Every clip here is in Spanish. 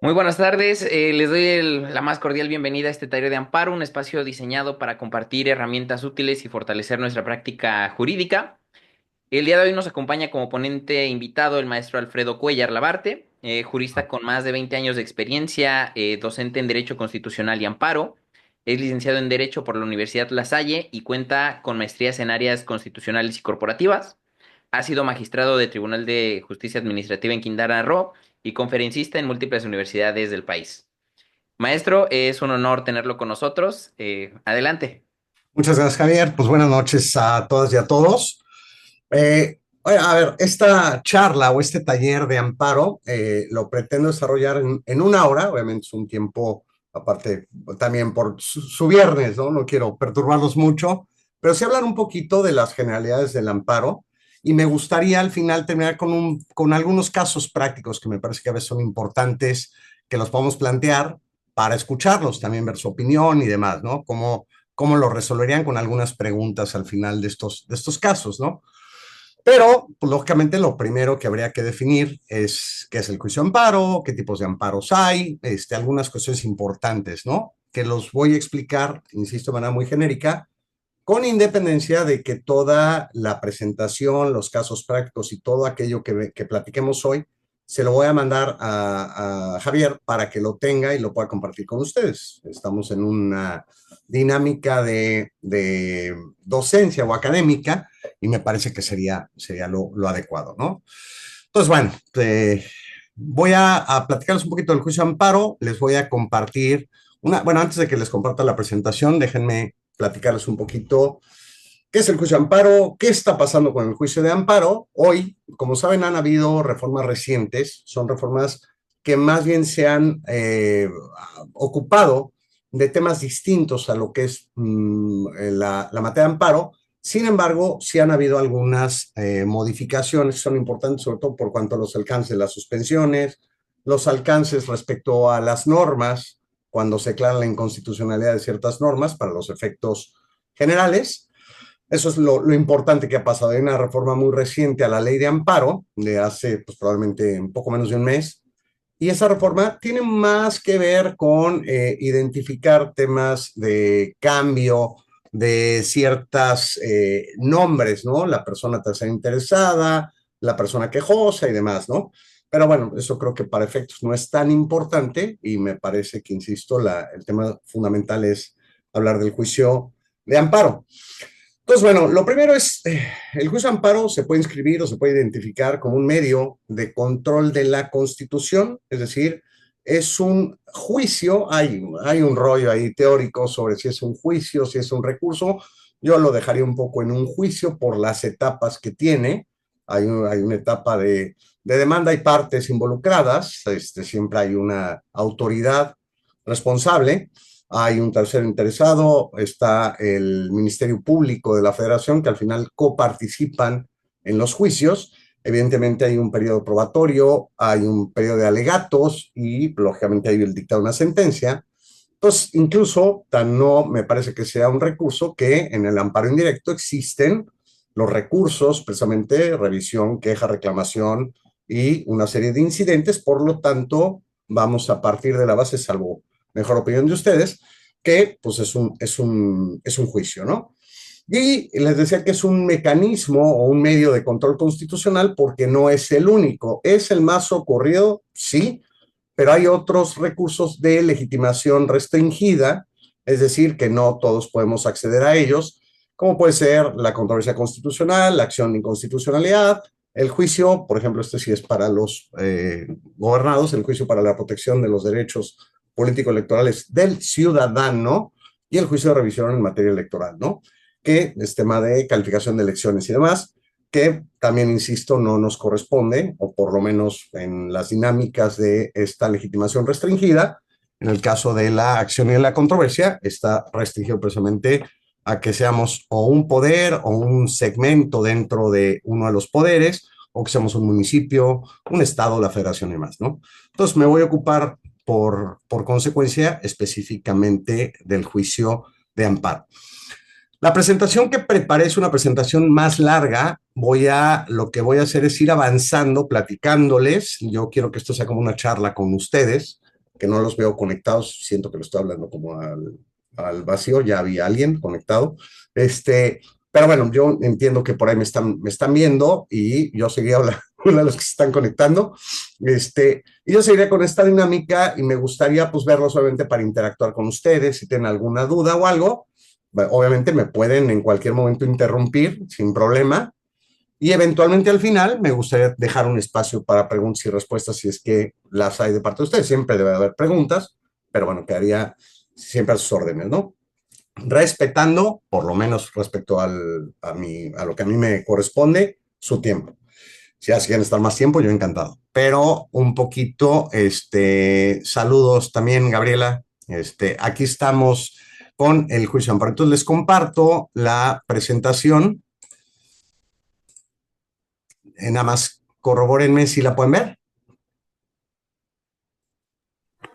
Muy buenas tardes, les doy la más cordial bienvenida a este taller de amparo, un espacio diseñado para compartir herramientas útiles y fortalecer nuestra práctica jurídica. El día de hoy nos acompaña como ponente invitado el maestro Alfredo Cuellar Labarte, jurista con más de 20 años de experiencia, docente en Derecho Constitucional y Amparo. Es licenciado en Derecho por la Universidad La Salle y cuenta con maestrías en áreas constitucionales y corporativas. Ha sido magistrado de Tribunal de Justicia Administrativa en Quintana Roo y conferencista en múltiples universidades del país. Maestro, es un honor tenerlo con nosotros. Adelante. Muchas gracias, Javier. Pues buenas noches a todas y a todos. Oye, a ver, esta charla o este taller de amparo lo pretendo desarrollar en una hora. Obviamente es un tiempo, aparte también por su viernes, ¿no? No quiero perturbarlos mucho, pero sí hablar un poquito de las generalidades del amparo. Y me gustaría al final terminar con algunos casos prácticos que me parece que a veces son importantes que los podemos plantear para escucharlos, también ver su opinión y demás, ¿no? Cómo lo resolverían con algunas preguntas al final de estos casos, ¿no? Pero, pues, lógicamente, lo primero que habría que definir es qué es el juicio de amparo, qué tipos de amparos hay, algunas cuestiones importantes, ¿no? Que los voy a explicar, insisto, de manera muy genérica, con independencia de que toda la presentación, los casos prácticos y todo aquello que platiquemos hoy, se lo voy a mandar a Javier para que lo tenga y lo pueda compartir con ustedes. Estamos en una dinámica de docencia o académica y me parece que sería lo adecuado, ¿no? Entonces, bueno, voy a platicarles un poquito del juicio de amparo, les voy a compartir bueno, antes de que les comparta la presentación, déjenme platicarles un poquito qué es el juicio de amparo, qué está pasando con el juicio de amparo. Hoy, como saben, han habido reformas recientes, son reformas que más bien se han ocupado de temas distintos a lo que es la materia de amparo. Sin embargo, sí han habido algunas modificaciones que son importantes, sobre todo por cuanto a los alcances de las suspensiones, los alcances respecto a las normas, cuando se declara la inconstitucionalidad de ciertas normas para los efectos generales. Eso es lo importante que ha pasado. Hay una reforma muy reciente a la ley de amparo, de hace pues, probablemente un poco menos de un mes, y esa reforma tiene más que ver con identificar temas de cambio de ciertas nombres, ¿no? La persona tercera interesada, la persona quejosa y demás, ¿no? Pero bueno, eso creo que para efectos no es tan importante y me parece que, insisto, el tema fundamental es hablar del juicio de amparo. Entonces, bueno, lo primero es, el juicio de amparo se puede inscribir o se puede identificar como un medio de control de la Constitución, es decir, es un juicio, hay un rollo ahí teórico sobre si es un juicio, si es un recurso, yo lo dejaría un poco en un juicio por las etapas que tiene, hay una etapa de demanda y partes involucradas, siempre hay una autoridad responsable, hay un tercero interesado, está el Ministerio Público de la Federación, que al final coparticipan en los juicios. Evidentemente hay un periodo probatorio, hay un periodo de alegatos y lógicamente hay el dictado de una sentencia. Entonces, incluso tan no me parece que sea un recurso que en el amparo indirecto existen los recursos, precisamente revisión, queja, reclamación y una serie de incidentes. Por lo tanto, vamos a partir de la base, salvo mejor opinión de ustedes, que pues es un juicio, ¿no? Y les decía que es un mecanismo o un medio de control constitucional porque no es el único. ¿Es el más socorrido? Sí, pero hay otros recursos de legitimación restringida, es decir, que no todos podemos acceder a ellos, como puede ser la controversia constitucional, la acción de inconstitucionalidad, el juicio, por ejemplo, este sí es para los gobernados, el juicio para la protección de los derechos político-electorales del ciudadano y el juicio de revisión en materia electoral, ¿no? Que es tema de calificación de elecciones y demás, que también, insisto, no nos corresponde, o por lo menos en las dinámicas de esta legitimación restringida. En el caso de la acción y de la controversia, está restringido precisamente a que seamos o un poder o un segmento dentro de uno de los poderes, o que seamos un municipio, un estado, la federación y más, ¿no? Entonces me voy a ocupar por consecuencia específicamente del juicio de amparo. La presentación que preparé es una presentación más larga. Lo que voy a hacer es ir avanzando, platicándoles. Yo quiero que esto sea como una charla con ustedes. que no los veo conectados, siento que lo estoy hablando como al vacío, ya había alguien conectado. Pero bueno, yo entiendo que por ahí me están viendo y yo seguía hablando de los que se están conectando. Y yo seguiré con esta dinámica y me gustaría pues verlos obviamente para interactuar con ustedes, si tienen alguna duda o algo, bueno, obviamente me pueden en cualquier momento interrumpir sin problema y eventualmente al final me gustaría dejar un espacio para preguntas y respuestas si es que las hay de parte de ustedes. Siempre debe haber preguntas, pero bueno, quedaría siempre a sus órdenes, ¿no? Respetando, por lo menos respecto a lo que a mí me corresponde, su tiempo. Si así quieren estar más tiempo, yo encantado. Pero un poquito, saludos también, Gabriela. Aquí estamos con el juicio de amparo. Entonces les comparto la presentación. Nada más corrobórenme si la pueden ver.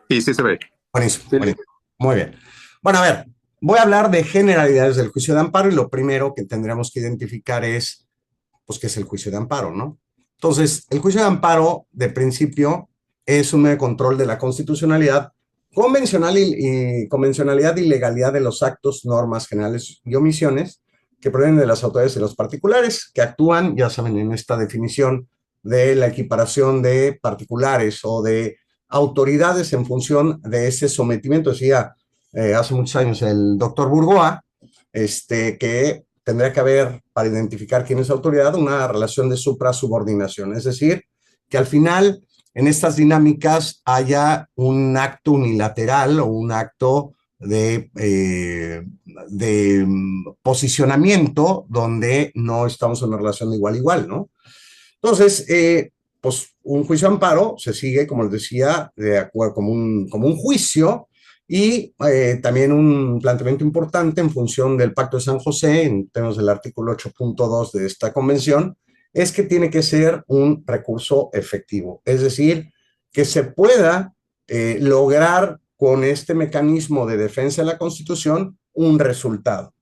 Sí, sí se ve. Buenísimo, Sí. buenísimo. Muy bien. Bueno, a ver, voy a hablar de generalidades del juicio de amparo y lo primero que tendremos que identificar es, pues, qué es el juicio de amparo, ¿no? Entonces, el juicio de amparo, de principio, es un medio de control de la constitucionalidad convencional y convencionalidad y legalidad de los actos, normas generales y omisiones que provienen de las autoridades y los particulares que actúan, ya saben, en esta definición de la equiparación de particulares o de autoridades en función de ese sometimiento. Decía hace muchos años el doctor Burgoa, que tendría que haber, para identificar quién es autoridad, una relación de supra-subordinación. Es decir, que al final, en estas dinámicas, haya un acto unilateral o un acto de posicionamiento donde no estamos en una relación de igual a igual, ¿no? Entonces, pues un juicio de amparo se sigue, como les decía, de acuerdo como un juicio y también un planteamiento importante en función del Pacto de San José, en términos del artículo 8.2 de esta convención, es que tiene que ser un recurso efectivo, es decir, que se pueda lograr con este mecanismo de defensa de la Constitución un resultado.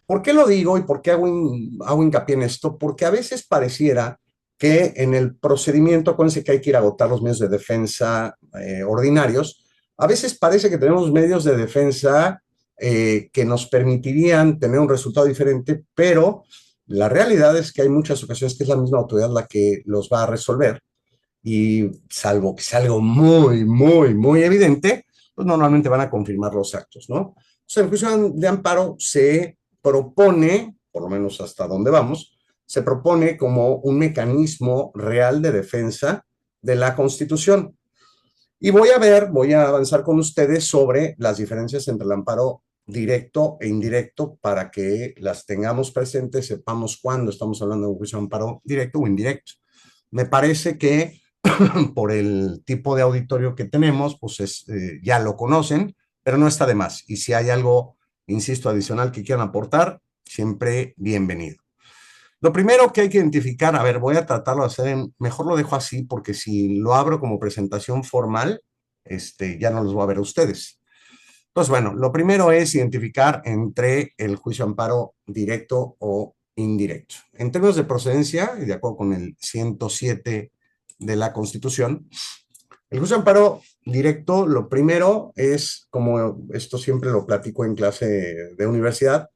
¿Por qué lo digo y por qué hago hincapié en esto? Porque a veces pareciera que en el procedimiento, acuérdense que hay que ir a agotar los medios de defensa ordinarios, a veces parece que tenemos medios de defensa que nos permitirían tener un resultado diferente, pero la realidad es que hay muchas ocasiones que es la misma autoridad la que los va a resolver y salvo que sea algo muy, muy, muy evidente, pues normalmente van a confirmar los actos, ¿no? O sea, el juicio de amparo se propone, por lo menos hasta donde vamos, se propone como un mecanismo real de defensa de la Constitución. Y voy a avanzar con ustedes sobre las diferencias entre el amparo directo e indirecto para que las tengamos presentes, sepamos cuándo estamos hablando de un juicio de amparo directo o indirecto. Me parece que por el tipo de auditorio que tenemos, pues ya lo conocen, pero no está de más. Y si hay algo, insisto, adicional que quieran aportar, siempre bienvenido. Lo primero que hay que identificar, a ver, voy a tratarlo de hacer, mejor lo dejo así, porque si lo abro como presentación formal, ya no los voy a ver a ustedes. Entonces, bueno, lo primero es identificar entre el juicio de amparo directo o indirecto. En términos de procedencia, y de acuerdo con el 107 de la Constitución, el juicio de amparo directo, lo primero es, como esto siempre lo platico en clase de universidad,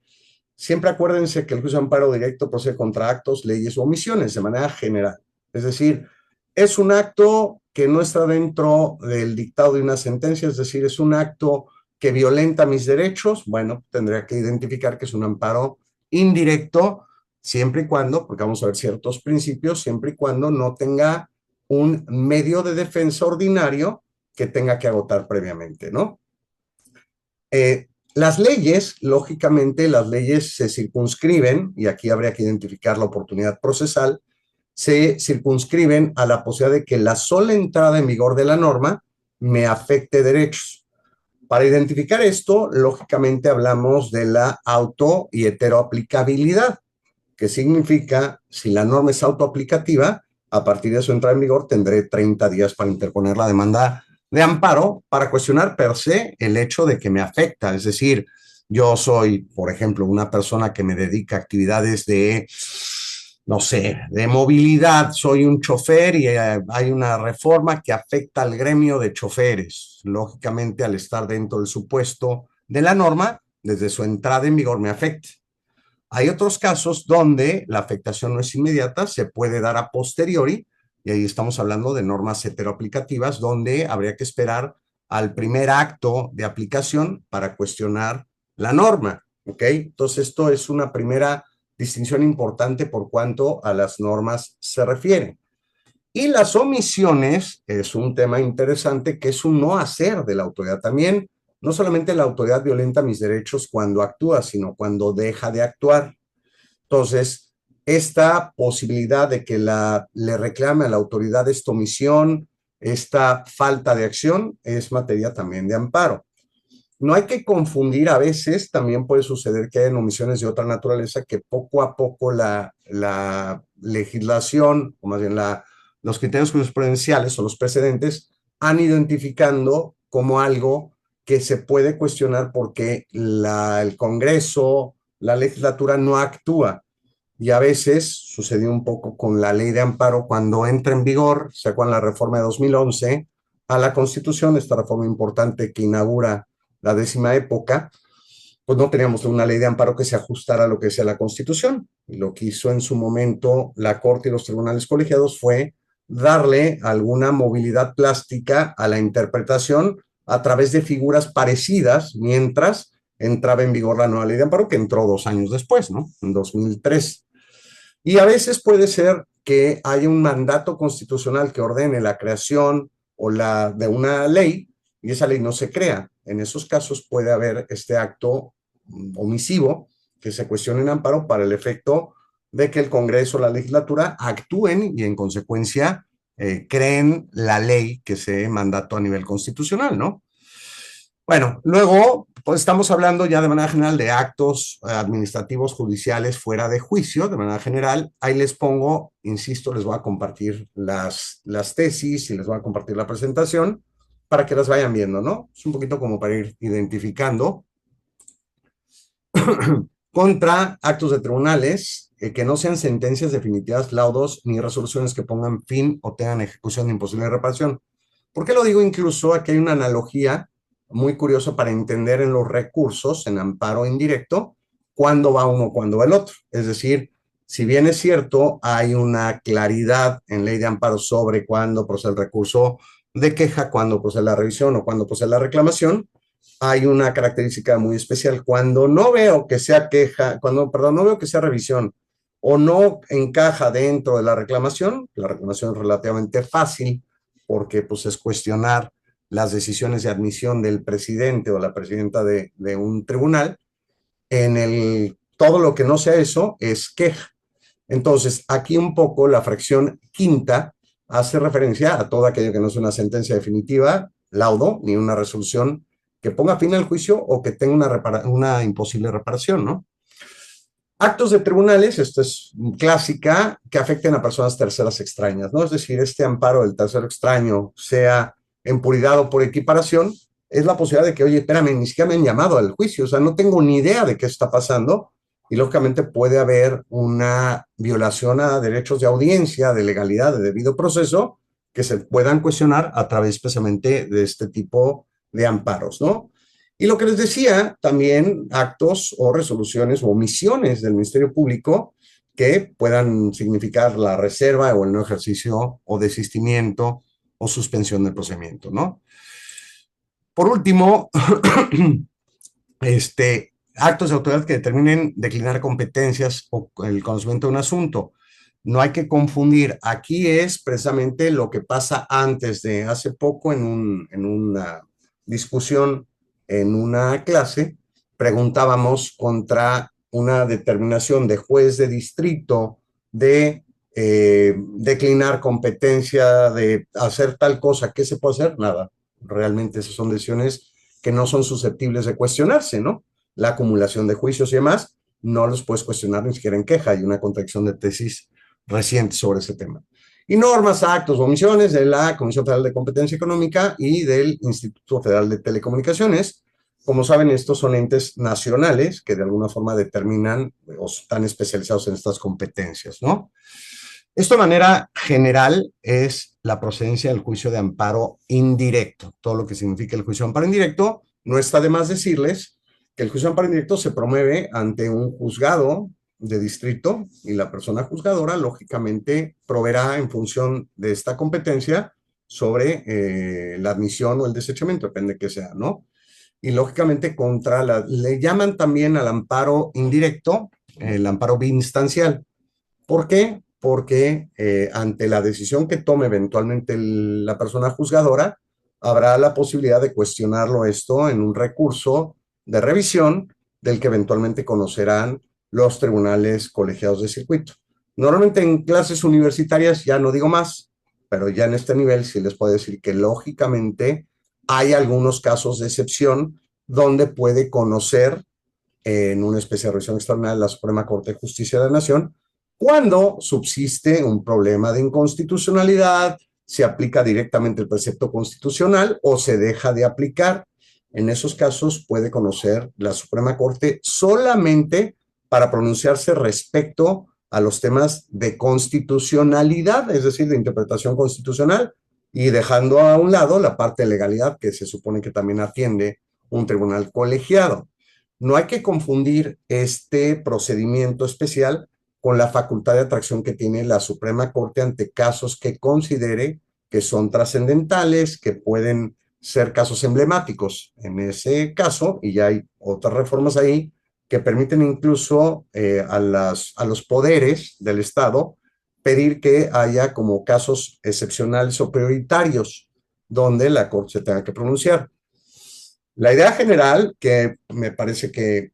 siempre acuérdense que el juicio de amparo directo procede contra actos, leyes o omisiones de manera general. Es decir, es un acto que no está dentro del dictado de una sentencia, es decir, es un acto que violenta mis derechos. Bueno, tendría que identificar que es un amparo indirecto, siempre y cuando, porque vamos a ver ciertos principios, siempre y cuando no tenga un medio de defensa ordinario que tenga que agotar previamente, ¿no? Las leyes, lógicamente, las leyes se circunscriben, y aquí habría que identificar la oportunidad procesal, se circunscriben a la posibilidad de que la sola entrada en vigor de la norma me afecte derechos. Para identificar esto, lógicamente hablamos de la auto y heteroaplicabilidad, que significa, si la norma es autoaplicativa, a partir de su entrada en vigor tendré 30 días para interponer la demanda de amparo para cuestionar per se el hecho de que me afecta. Es decir, yo soy, por ejemplo, una persona que me dedica a actividades de no sé, de movilidad, soy un chofer y hay una reforma que afecta al gremio de choferes. Lógicamente, al estar dentro del supuesto de la norma, desde su entrada en vigor me afecta. Hay otros casos donde la afectación no es inmediata, se puede dar a posteriori, y ahí estamos hablando de normas heteroaplicativas, donde habría que esperar al primer acto de aplicación para cuestionar la norma. ¿Ok? Entonces, esto es una primera distinción importante por cuanto a las normas se refiere. Y las omisiones es un tema interesante que es un no hacer de la autoridad. También, no solamente la autoridad violenta mis derechos cuando actúa, sino cuando deja de actuar. Entonces, esta posibilidad de que le reclame a la autoridad esta omisión, esta falta de acción, es materia también de amparo. No hay que confundir, a veces también puede suceder que hayan omisiones de otra naturaleza que poco a poco la legislación, o más bien los criterios jurisprudenciales o los precedentes, han identificando como algo que se puede cuestionar porque el Congreso, la legislatura no actúa. Y a veces sucedió un poco con la ley de amparo cuando entra en vigor, se acuerdan la reforma de 2011 a la Constitución, esta reforma importante que inaugura la 10ª época, pues no teníamos una ley de amparo que se ajustara a lo que decía la Constitución. Y lo que hizo en su momento la Corte y los tribunales colegiados fue darle alguna movilidad plástica a la interpretación a través de figuras parecidas, mientras entraba en vigor la nueva ley de amparo, que entró 2 años después, ¿no? En 2003. Y a veces puede ser que haya un mandato constitucional que ordene la creación de una ley y esa ley no se crea. En esos casos puede haber este acto omisivo que se cuestione en amparo para el efecto de que el Congreso o la legislatura actúen y en consecuencia creen la ley que se mandató a nivel constitucional, ¿no? Bueno, luego, pues estamos hablando ya de manera general de actos administrativos judiciales fuera de juicio, de manera general. Ahí les pongo, insisto, les voy a compartir las tesis y les voy a compartir la presentación para que las vayan viendo, ¿no? Es un poquito como para ir identificando. Contra actos de tribunales que no sean sentencias definitivas, laudos ni resoluciones que pongan fin o tengan ejecución de imposible reparación. ¿Por qué lo digo? Incluso aquí hay una analogía muy curiosa para entender en los recursos, en amparo indirecto, cuándo va uno, cuándo va el otro. Es decir, si bien es cierto, hay una claridad en ley de amparo sobre cuándo procede el recurso de queja, cuándo procede la revisión o cuándo procede la reclamación, hay una característica muy especial. Cuando no veo que sea queja, perdón, no veo que sea revisión o no encaja dentro de la reclamación es relativamente fácil porque pues es cuestionar las decisiones de admisión del presidente o la presidenta de un tribunal. Todo lo que no sea eso es queja. Entonces, aquí un poco la fracción quinta hace referencia a todo aquello que no es una sentencia definitiva, laudo, ni una resolución que ponga fin al juicio o que tenga una imposible reparación, ¿no? Actos de tribunales, esto es clásica, que afecten a personas terceras extrañas, ¿no? Es decir, este amparo del tercero extraño sea en puridad o por equiparación, es la posibilidad de que, oye, espérame, ni siquiera me han llamado al juicio, o sea, no tengo ni idea de qué está pasando, y lógicamente puede haber una violación a derechos de audiencia, de legalidad, de debido proceso, que se puedan cuestionar a través especialmente de este tipo de amparos, ¿no? Y lo que les decía, también actos o resoluciones o omisiones del Ministerio Público que puedan significar la reserva o el no ejercicio o desistimiento o suspensión del procedimiento, ¿no? Por último, actos de autoridad que determinen declinar competencias o el conocimiento de un asunto. No hay que confundir. Aquí es precisamente lo que pasa antes de hace poco en una discusión en una clase, preguntábamos contra una determinación de juez de distrito de declinar competencia, de hacer tal cosa. ¿Qué se puede hacer? Nada. Realmente esas son decisiones que no son susceptibles de cuestionarse, ¿no? La acumulación de juicios y demás, no los puedes cuestionar ni siquiera en queja. Hay una contradicción de tesis reciente sobre ese tema. Y normas, actos o omisiones de la Comisión Federal de Competencia Económica y del Instituto Federal de Telecomunicaciones como saben, estos son entes nacionales que de alguna forma determinan o están especializados en estas competencias, ¿no? Esto de manera general es la procedencia del juicio de amparo indirecto. Todo lo que significa el juicio de amparo indirecto, no está de más decirles que el juicio de amparo indirecto se promueve ante un juzgado de distrito y la persona juzgadora, lógicamente, proveerá en función de esta competencia sobre la admisión o el desechamiento, depende de qué sea, ¿no? Y lógicamente le llaman también al amparo indirecto el amparo biinstancial. ¿Por qué? Porque ante la decisión que tome eventualmente la persona juzgadora, habrá la posibilidad de cuestionarlo esto en un recurso de revisión del que eventualmente conocerán los tribunales colegiados de circuito. Normalmente en clases universitarias ya no digo más, pero ya en este nivel sí les puedo decir que lógicamente hay algunos casos de excepción donde puede conocer en una especie de revisión extraordinaria de la Suprema Corte de Justicia de la Nación cuando subsiste un problema de inconstitucionalidad, se aplica directamente el precepto constitucional o se deja de aplicar. En esos casos puede conocer la Suprema Corte solamente para pronunciarse respecto a los temas de constitucionalidad, es decir, de interpretación constitucional, y dejando a un lado la parte de legalidad que se supone que también atiende un tribunal colegiado. No hay que confundir este procedimiento especial con la facultad de atracción que tiene la Suprema Corte ante casos que considere que son trascendentales, que pueden ser casos emblemáticos. En ese caso, y ya hay otras reformas ahí, que permiten incluso a los poderes del Estado pedir que haya como casos excepcionales o prioritarios donde la Corte se tenga que pronunciar. La idea general, que me parece que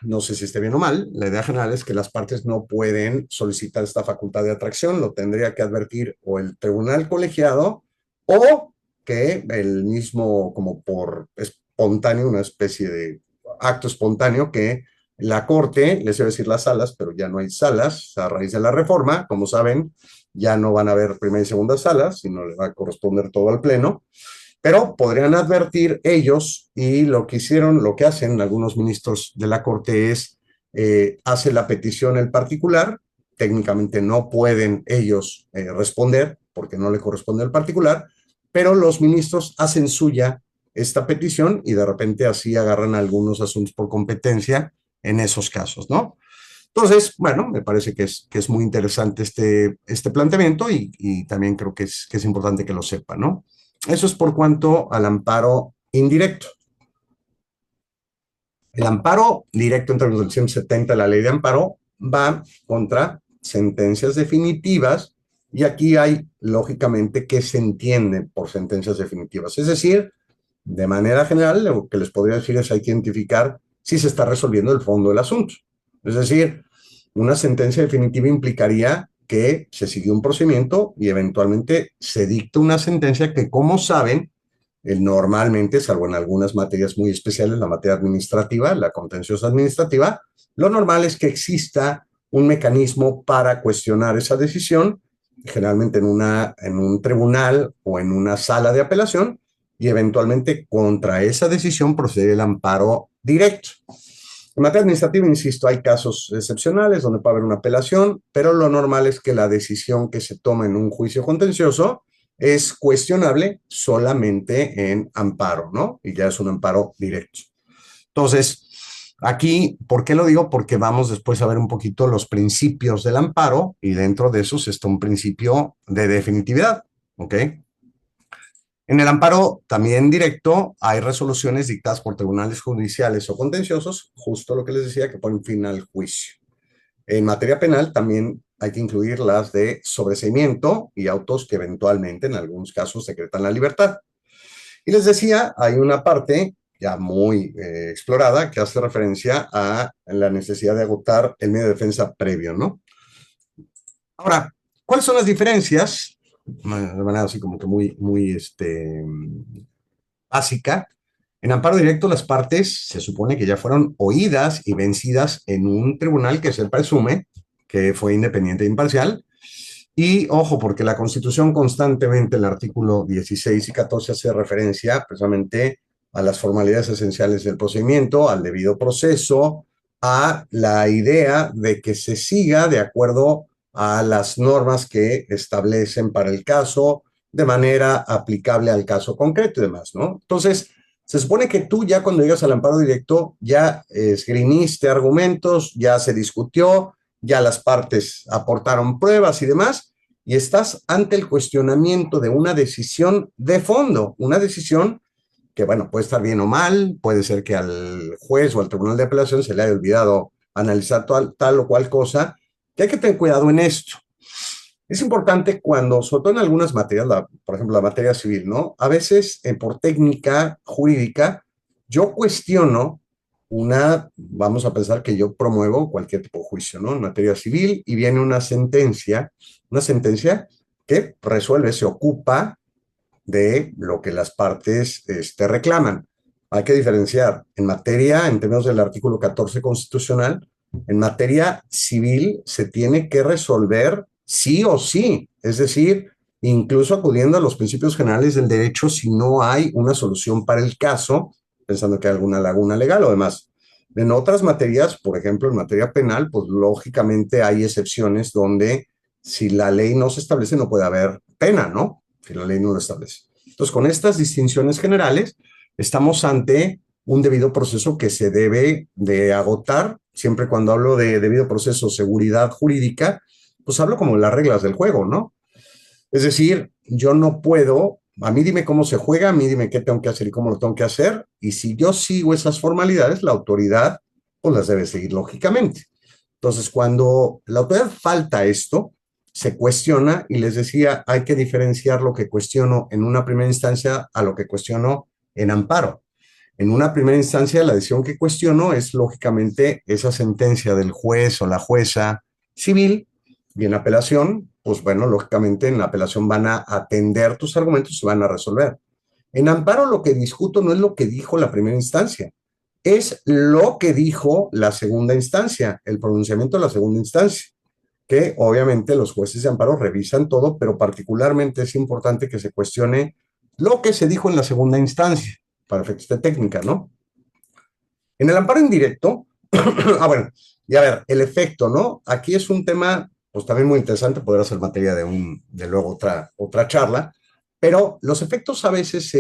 no sé si esté bien o mal, la idea general es que las partes no pueden solicitar esta facultad de atracción, lo tendría que advertir o el tribunal colegiado o que el mismo, como por espontáneo, una especie de acto espontáneo, que la Corte, les iba a decir las salas, pero ya no hay salas a raíz de la reforma, como saben, ya no van a haber primera y segunda salas, sino le va a corresponder todo al Pleno, pero podrían advertir ellos y lo que hicieron, lo que hacen algunos ministros de la Corte es, hace la petición el particular, técnicamente no pueden ellos responder porque no le corresponde al particular, pero los ministros hacen suya esta petición y de repente así agarran algunos asuntos por competencia en esos casos, ¿no? Entonces, bueno, me parece que es muy interesante este planteamiento y también creo que es importante que lo sepan, ¿no? Eso es por cuanto al amparo indirecto. El amparo directo en términos del 170 de la ley de amparo va contra sentencias definitivas y aquí hay, lógicamente, qué se entiende por sentencias definitivas. Es decir, de manera general, lo que les podría decir es hay que identificar si se está resolviendo el fondo del asunto. Es decir, una sentencia definitiva implicaría que se siguió un procedimiento y eventualmente se dicta una sentencia que, como saben, normalmente, salvo en algunas materias muy especiales, la materia administrativa, la contenciosa administrativa, lo normal es que exista un mecanismo para cuestionar esa decisión, generalmente en un tribunal o en una sala de apelación, y eventualmente contra esa decisión procede el amparo directo. En materia administrativa, insisto, hay casos excepcionales donde puede haber una apelación, pero lo normal es que la decisión que se toma en un juicio contencioso es cuestionable solamente en amparo, ¿no? Y ya es un amparo directo. Entonces, aquí, ¿por qué lo digo? Porque vamos después a ver un poquito los principios del amparo y dentro de esos está un principio de definitividad, ¿ok? En el amparo también directo hay resoluciones dictadas por tribunales judiciales o contenciosos, justo lo que les decía, que ponen fin al juicio. En materia penal también hay que incluir las de sobreseimiento y autos que eventualmente en algunos casos decretan la libertad. Y les decía, hay una parte ya muy explorada que hace referencia a la necesidad de agotar el medio de defensa previo, ¿no? Ahora, ¿cuáles son las diferencias? De manera así como que muy básica. En amparo directo, las partes se supone que ya fueron oídas y vencidas en un tribunal que se presume que fue independiente e imparcial. Y ojo, porque la Constitución constantemente, el artículo 16 y 14 hace referencia precisamente a las formalidades esenciales del procedimiento, al debido proceso, a la idea de que se siga de acuerdo a las normas que establecen para el caso, de manera aplicable al caso concreto y demás, ¿no? Entonces, se supone que tú ya cuando llegas al amparo directo ya esgrimiste argumentos, ya se discutió, ya las partes aportaron pruebas y demás, y estás ante el cuestionamiento de una decisión de fondo, una decisión que, bueno, puede estar bien o mal, puede ser que al juez o al tribunal de apelación se le haya olvidado analizar tal o cual cosa, que hay que tener cuidado en esto. Es importante cuando, sobre todo en algunas materias, por ejemplo, la materia civil, ¿no? A veces, por técnica jurídica, yo cuestiono vamos a pensar que yo promuevo cualquier tipo de juicio, ¿no? En materia civil y viene una sentencia que resuelve, se ocupa de lo que las partes reclaman. Hay que diferenciar en términos del artículo 14 constitucional, en materia civil se tiene que resolver sí o sí, es decir, incluso acudiendo a los principios generales del derecho si no hay una solución para el caso, pensando que hay alguna laguna legal o demás. En otras materias, por ejemplo, en materia penal, pues lógicamente hay excepciones donde si la ley no se establece no puede haber pena, ¿no? Si la ley no lo establece. Entonces, con estas distinciones generales, estamos ante un debido proceso que se debe de agotar. Siempre cuando hablo de debido proceso, seguridad jurídica, pues hablo como las reglas del juego, ¿no? Es decir, yo no puedo, a mí dime cómo se juega, a mí dime qué tengo que hacer y cómo lo tengo que hacer, y si yo sigo esas formalidades, la autoridad pues las debe seguir lógicamente. Entonces, cuando la autoridad falta esto, se cuestiona y les decía, hay que diferenciar lo que cuestiono en una primera instancia a lo que cuestiono en amparo. En una primera instancia, la decisión que cuestiono es lógicamente esa sentencia del juez o la jueza civil y en apelación, pues bueno, lógicamente en la apelación van a atender tus argumentos y se van a resolver. En amparo lo que discuto no es lo que dijo la primera instancia, es lo que dijo la segunda instancia, el pronunciamiento de la segunda instancia, que obviamente los jueces de amparo revisan todo, pero particularmente es importante que se cuestione lo que se dijo en la segunda instancia, para efectos de técnica, ¿no? En el amparo indirecto, bueno, y a ver, el efecto, ¿no? Aquí es un tema, pues también muy interesante, podrá ser materia de luego otra charla, pero los efectos a veces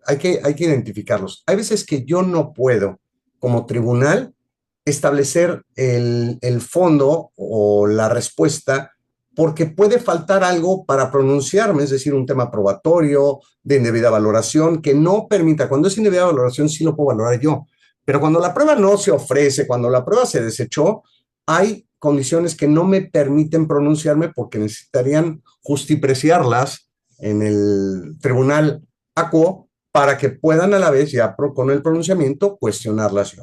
hay que identificarlos. Hay veces que yo no puedo, como tribunal, establecer el fondo o la respuesta porque puede faltar algo para pronunciarme, es decir, un tema probatorio, de indebida valoración, que no permita, cuando es indebida valoración sí lo puedo valorar yo, pero cuando la prueba no se ofrece, cuando la prueba se desechó, hay condiciones que no me permiten pronunciarme porque necesitarían justipreciarlas en el tribunal acuo para que puedan a la vez, ya con el pronunciamiento, cuestionarlas yo.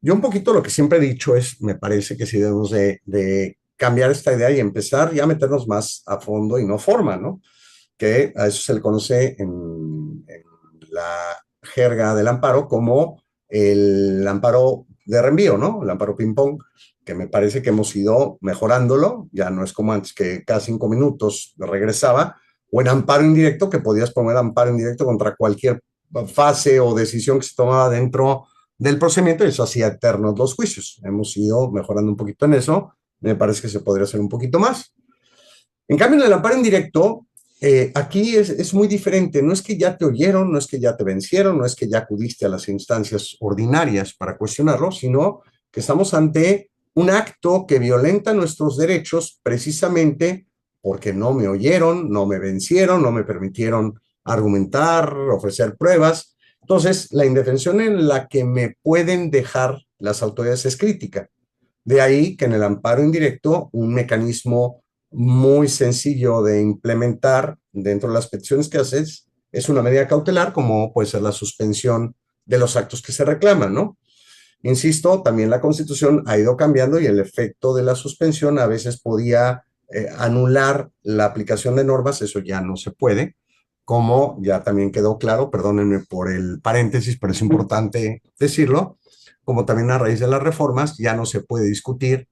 Yo un poquito lo que siempre he dicho es, me parece que sí debemos de cambiar esta idea y empezar ya a meternos más a fondo y no forma, ¿no? Que a eso se le conoce en la jerga del amparo como el amparo de reenvío, ¿no? El amparo ping-pong, que me parece que hemos ido mejorándolo, ya no es como antes que cada 5 minutos regresaba, o en amparo indirecto, que podías poner amparo indirecto contra cualquier fase o decisión que se tomaba dentro del procedimiento, y eso hacía eternos los juicios. Hemos ido mejorando un poquito en eso, me parece que se podría hacer un poquito más. En cambio, en el amparo indirecto, aquí es muy diferente. No es que ya te oyeron, no es que ya te vencieron, no es que ya acudiste a las instancias ordinarias para cuestionarlo, sino que estamos ante un acto que violenta nuestros derechos precisamente porque no me oyeron, no me vencieron, no me permitieron argumentar, ofrecer pruebas. Entonces, la indefensión en la que me pueden dejar las autoridades es crítica. De ahí que en el amparo indirecto, un mecanismo muy sencillo de implementar dentro de las peticiones que haces es una medida cautelar, como puede ser la suspensión de los actos que se reclaman, ¿no? Insisto, también la Constitución ha ido cambiando y el efecto de la suspensión a veces podía anular la aplicación de normas, eso ya no se puede, como ya también quedó claro, perdónenme por el paréntesis, pero es importante decirlo, como también a raíz de las reformas ya no se puede discutir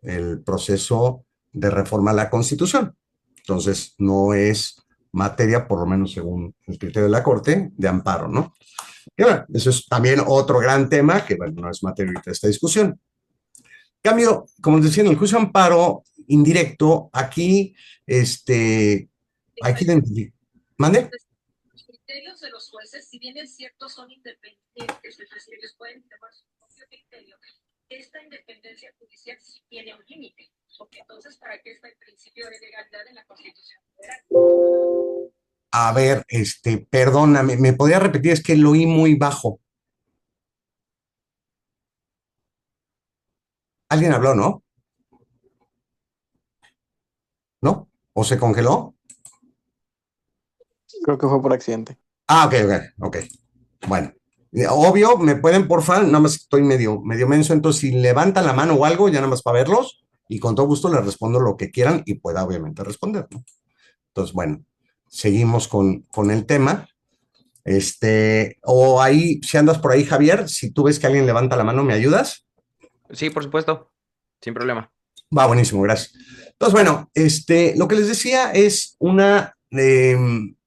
el proceso de reforma a la Constitución. Entonces, no es materia, por lo menos según el criterio de la Corte, de amparo, ¿no? Y bueno, eso es también otro gran tema que, bueno, no es materia ahorita de esta discusión. Cambio, como les decía, en el juicio de amparo indirecto, aquí hay que identificar. ¿Mande? Los criterios de los jueces, si bien es cierto, son independientes, ellos pueden tomar su propio criterio. Esta independencia judicial sí tiene un límite, porque entonces, ¿para qué está el principio de legalidad en la Constitución Federal? A ver, perdóname, ¿me podía repetir? Es que lo oí muy bajo. ¿Alguien habló, no? ¿No? ¿O se congeló? Creo que fue por accidente. Ah, ok, ok, ok. Bueno, obvio, me pueden, porfa, nada más estoy medio menso, entonces si levantan la mano o algo, ya nada más para verlos, y con todo gusto les respondo lo que quieran y pueda obviamente responder, ¿no? Entonces, bueno, seguimos con el tema. O ahí, si andas por ahí, Javier, si tú ves que alguien levanta la mano, ¿me ayudas? Sí, por supuesto, sin problema. Va, buenísimo, gracias. Entonces, bueno, lo que les decía es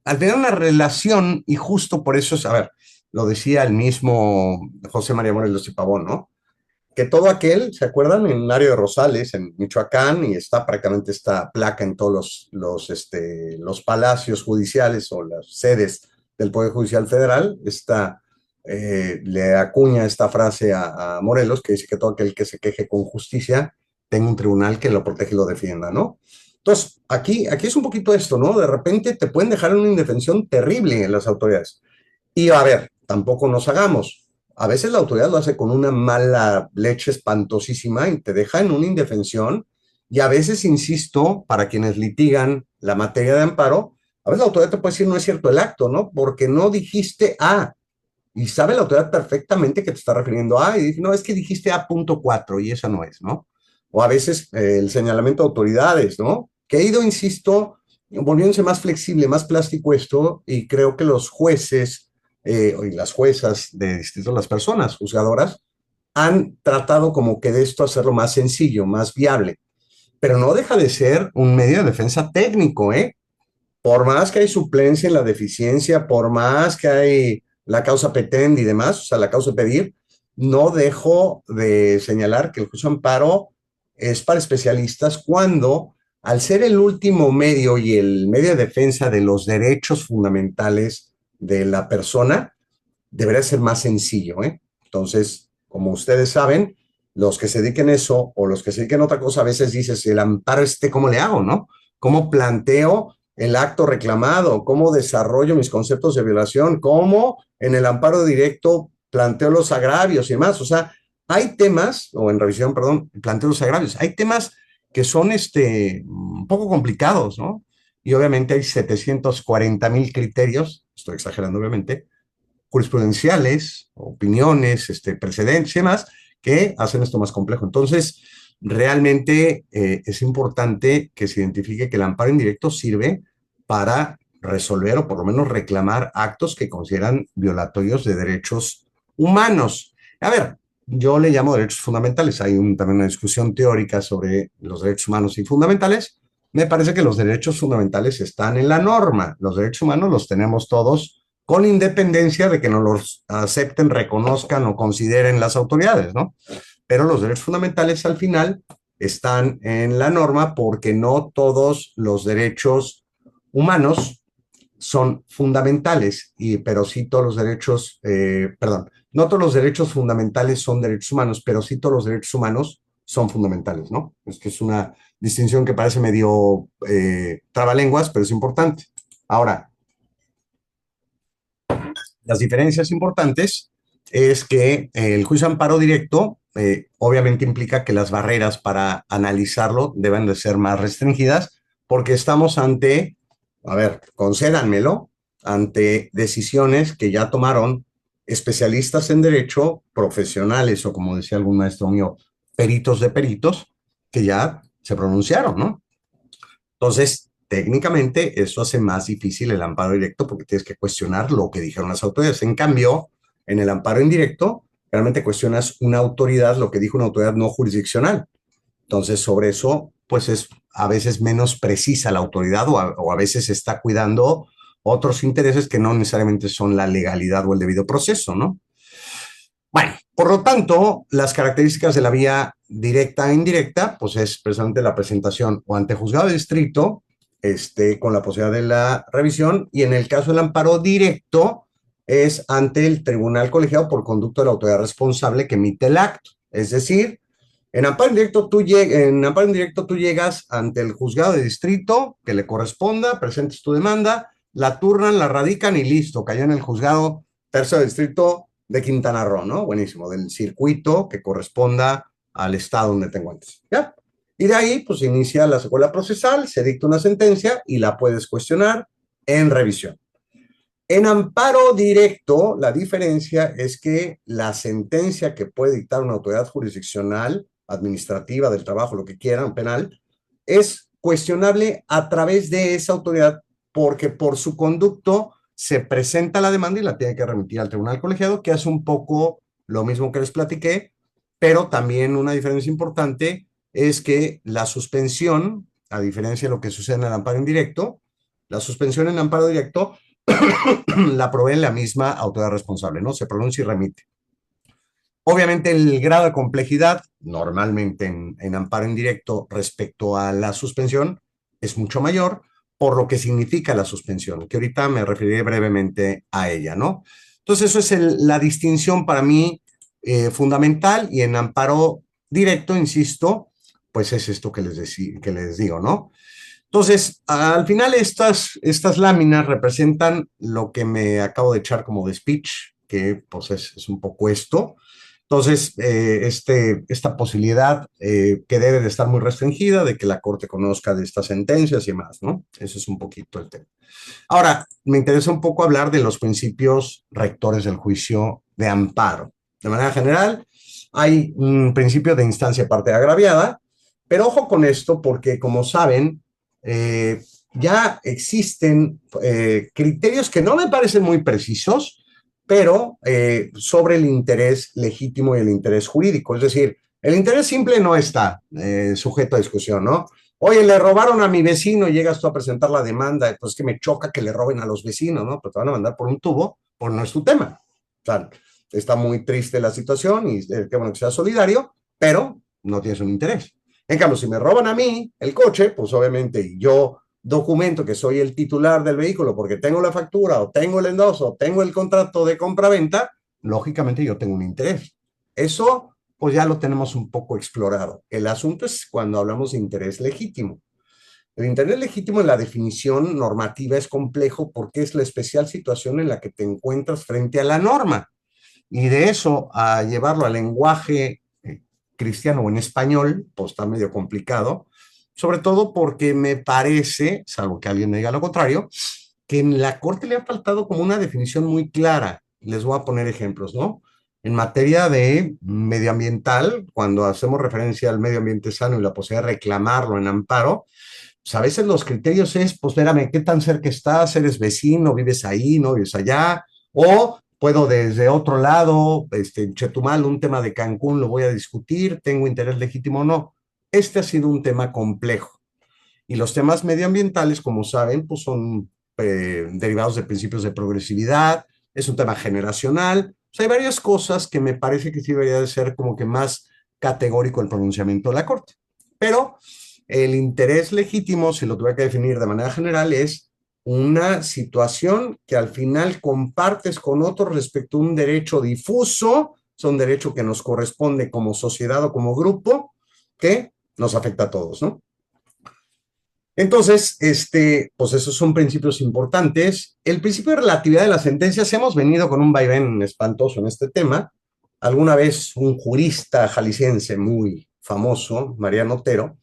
al tener una relación, y justo por eso es, a ver, lo decía el mismo José María Morelos y Pavón, ¿no? Que todo aquel, ¿se acuerdan? En el área de Rosales, en Michoacán, y está prácticamente esta placa en todos los palacios judiciales o las sedes del Poder Judicial Federal, le acuña esta frase a Morelos, que dice que todo aquel que se queje con justicia tenga un tribunal que lo protege y lo defienda, ¿no? Entonces, aquí es un poquito esto, ¿no? De repente te pueden dejar en una indefensión terrible en las autoridades. Y a ver, tampoco nos hagamos. A veces la autoridad lo hace con una mala leche espantosísima y te deja en una indefensión. Y a veces, insisto, para quienes litigan la materia de amparo, a veces la autoridad te puede decir no es cierto el acto, ¿no? Porque no dijiste A. Y sabe la autoridad perfectamente que te está refiriendo a A. Y dice, no, es que dijiste A.4 y esa no es, ¿no? O a veces el señalamiento de autoridades, ¿no? Que ha ido, insisto, volviéndose más flexible, más plástico esto, y creo que los jueces y las juezas de distrito, las personas juzgadoras, han tratado como que de esto hacerlo más sencillo, más viable. Pero no deja de ser un medio de defensa técnico, ¿eh? Por más que hay suplencia en la deficiencia, por más que hay la causa petendi y demás, o sea, la causa pedir, no dejo de señalar que el juicio de amparo es para especialistas cuando, al ser el último medio y el medio de defensa de los derechos fundamentales de la persona, debería ser más sencillo, ¿eh? Entonces, como ustedes saben, los que se dediquen a eso o los que se dediquen a otra cosa, a veces dices, el amparo ¿cómo le hago, no? ¿Cómo planteo el acto reclamado? ¿Cómo desarrollo mis conceptos de violación? ¿Cómo en el amparo directo planteo los agravios y demás? O sea, hay temas, o en revisión, perdón, planteo los agravios, hay temas que son un poco complicados, ¿no? Y obviamente hay 740,000 criterios, estoy exagerando obviamente, jurisprudenciales, opiniones, precedentes y demás, que hacen esto más complejo. Entonces, realmente es importante que se identifique que el amparo indirecto sirve para resolver o por lo menos reclamar actos que consideran violatorios de derechos humanos. A ver, yo le llamo derechos fundamentales. Hay también una discusión teórica sobre los derechos humanos y fundamentales. Me parece que los derechos fundamentales están en la norma. Los derechos humanos los tenemos todos con independencia de que no los acepten, reconozcan o consideren las autoridades, ¿no? Pero los derechos fundamentales al final están en la norma porque no todos los derechos humanos son fundamentales, pero sí todos los derechos, perdón, no todos los derechos fundamentales son derechos humanos, pero sí todos los derechos humanos son fundamentales, ¿no? Es que es una distinción que parece medio trabalenguas, pero es importante. Ahora, las diferencias importantes es que el juicio de amparo directo obviamente implica que las barreras para analizarlo deben de ser más restringidas porque estamos ante, a ver, concédanmelo, ante decisiones que ya tomaron especialistas en derecho, profesionales o como decía algún maestro mío, peritos de peritos, que ya se pronunciaron, ¿no? Entonces, técnicamente, eso hace más difícil el amparo directo porque tienes que cuestionar lo que dijeron las autoridades. En cambio, en el amparo indirecto, realmente cuestionas una autoridad, lo que dijo una autoridad no jurisdiccional. Entonces, sobre eso, pues es a veces menos precisa la autoridad o a veces está cuidando otros intereses que no necesariamente son la legalidad o el debido proceso, ¿no? Bueno, por lo tanto, las características de la vía directa e indirecta, pues es precisamente la presentación o ante juzgado de distrito, con la posibilidad de la revisión, y en el caso del amparo directo, es ante el tribunal colegiado por conducto de la autoridad responsable que emite el acto. Es decir, en amparo indirecto tú llegas ante el juzgado de distrito que le corresponda, presentes tu demanda, la turnan, la radican y listo, cayó en el juzgado tercero de distrito de Quintana Roo, ¿no? Buenísimo, del circuito que corresponda al estado donde te encuentres, ¿ya? Y de ahí, pues inicia la secuela procesal, se dicta una sentencia y la puedes cuestionar en revisión. En amparo directo, la diferencia es que la sentencia que puede dictar una autoridad jurisdiccional, administrativa, del trabajo, lo que quieran, penal, es cuestionable a través de esa autoridad porque por su conducto se presenta la demanda y la tiene que remitir al tribunal colegiado, que hace un poco lo mismo que les platiqué, pero también una diferencia importante es que la suspensión, a diferencia de lo que sucede en el amparo indirecto, la suspensión en amparo directo la provee la misma autoridad responsable, ¿no? Se pronuncia y remite. Obviamente el grado de complejidad, normalmente en amparo indirecto respecto a la suspensión, es mucho mayor, por lo que significa la suspensión, que ahorita me referiré brevemente a ella, ¿no? Entonces eso es la distinción para mí fundamental, y en amparo directo, insisto, pues es esto que les digo, ¿no? Entonces, al final estas láminas representan lo que me acabo de echar como de speech, que pues es un poco esto. Entonces, esta posibilidad que debe de estar muy restringida de que la Corte conozca de estas sentencias y más, ¿no? Eso es un poquito el tema. Ahora, me interesa un poco hablar de los principios rectores del juicio de amparo. De manera general, hay un principio de instancia parte agraviada, pero ojo con esto porque, como saben, eh, ya existen criterios que no me parecen muy precisos, pero sobre el interés legítimo y el interés jurídico. Es decir, el interés simple no está sujeto a discusión, ¿no? Oye, le robaron a mi vecino y llegas tú a presentar la demanda, pues que me choca que le roben a los vecinos, ¿no? Pero te van a mandar por un tubo, pues no es tu tema. O sea, está muy triste la situación y qué bueno que sea solidario, pero no tienes un interés. En cambio, si me roban a mí el coche, pues obviamente yo documento que soy el titular del vehículo porque tengo la factura o tengo el endoso o tengo el contrato de compra-venta, lógicamente yo tengo un interés. Eso pues ya lo tenemos un poco explorado. El asunto es cuando hablamos de interés legítimo. El interés legítimo en la definición normativa es complejo porque es la especial situación en la que te encuentras frente a la norma. Y de eso a llevarlo al lenguaje cristiano o en español, pues está medio complicado, sobre todo porque me parece, salvo que alguien me diga lo contrario, que en la Corte le ha faltado como una definición muy clara. Les voy a poner ejemplos, ¿no? En materia de medioambiental, cuando hacemos referencia al medio ambiente sano y la posibilidad de reclamarlo en amparo, pues a veces los criterios es, pues espérame, ¿qué tan cerca estás? ¿Eres vecino? ¿Vives ahí? ¿No vives allá? O puedo desde otro lado, en Chetumal, un tema de Cancún lo voy a discutir, ¿tengo interés legítimo o no? Este ha sido un tema complejo. Y los temas medioambientales, como saben, pues son derivados de principios de progresividad, es un tema generacional. O sea, hay varias cosas que me parece que sí debería de ser como que más categórico el pronunciamiento de la Corte. Pero el interés legítimo, si lo tuviera que definir de manera general, es una situación que al final compartes con otros respecto a un derecho difuso, es un derecho que nos corresponde como sociedad o como grupo, que nos afecta a todos, ¿no? Entonces, pues esos son principios importantes. El principio de relatividad de las sentencias, hemos venido con un vaivén espantoso en este tema. Alguna vez un jurista jalisciense muy famoso, Mariano Otero,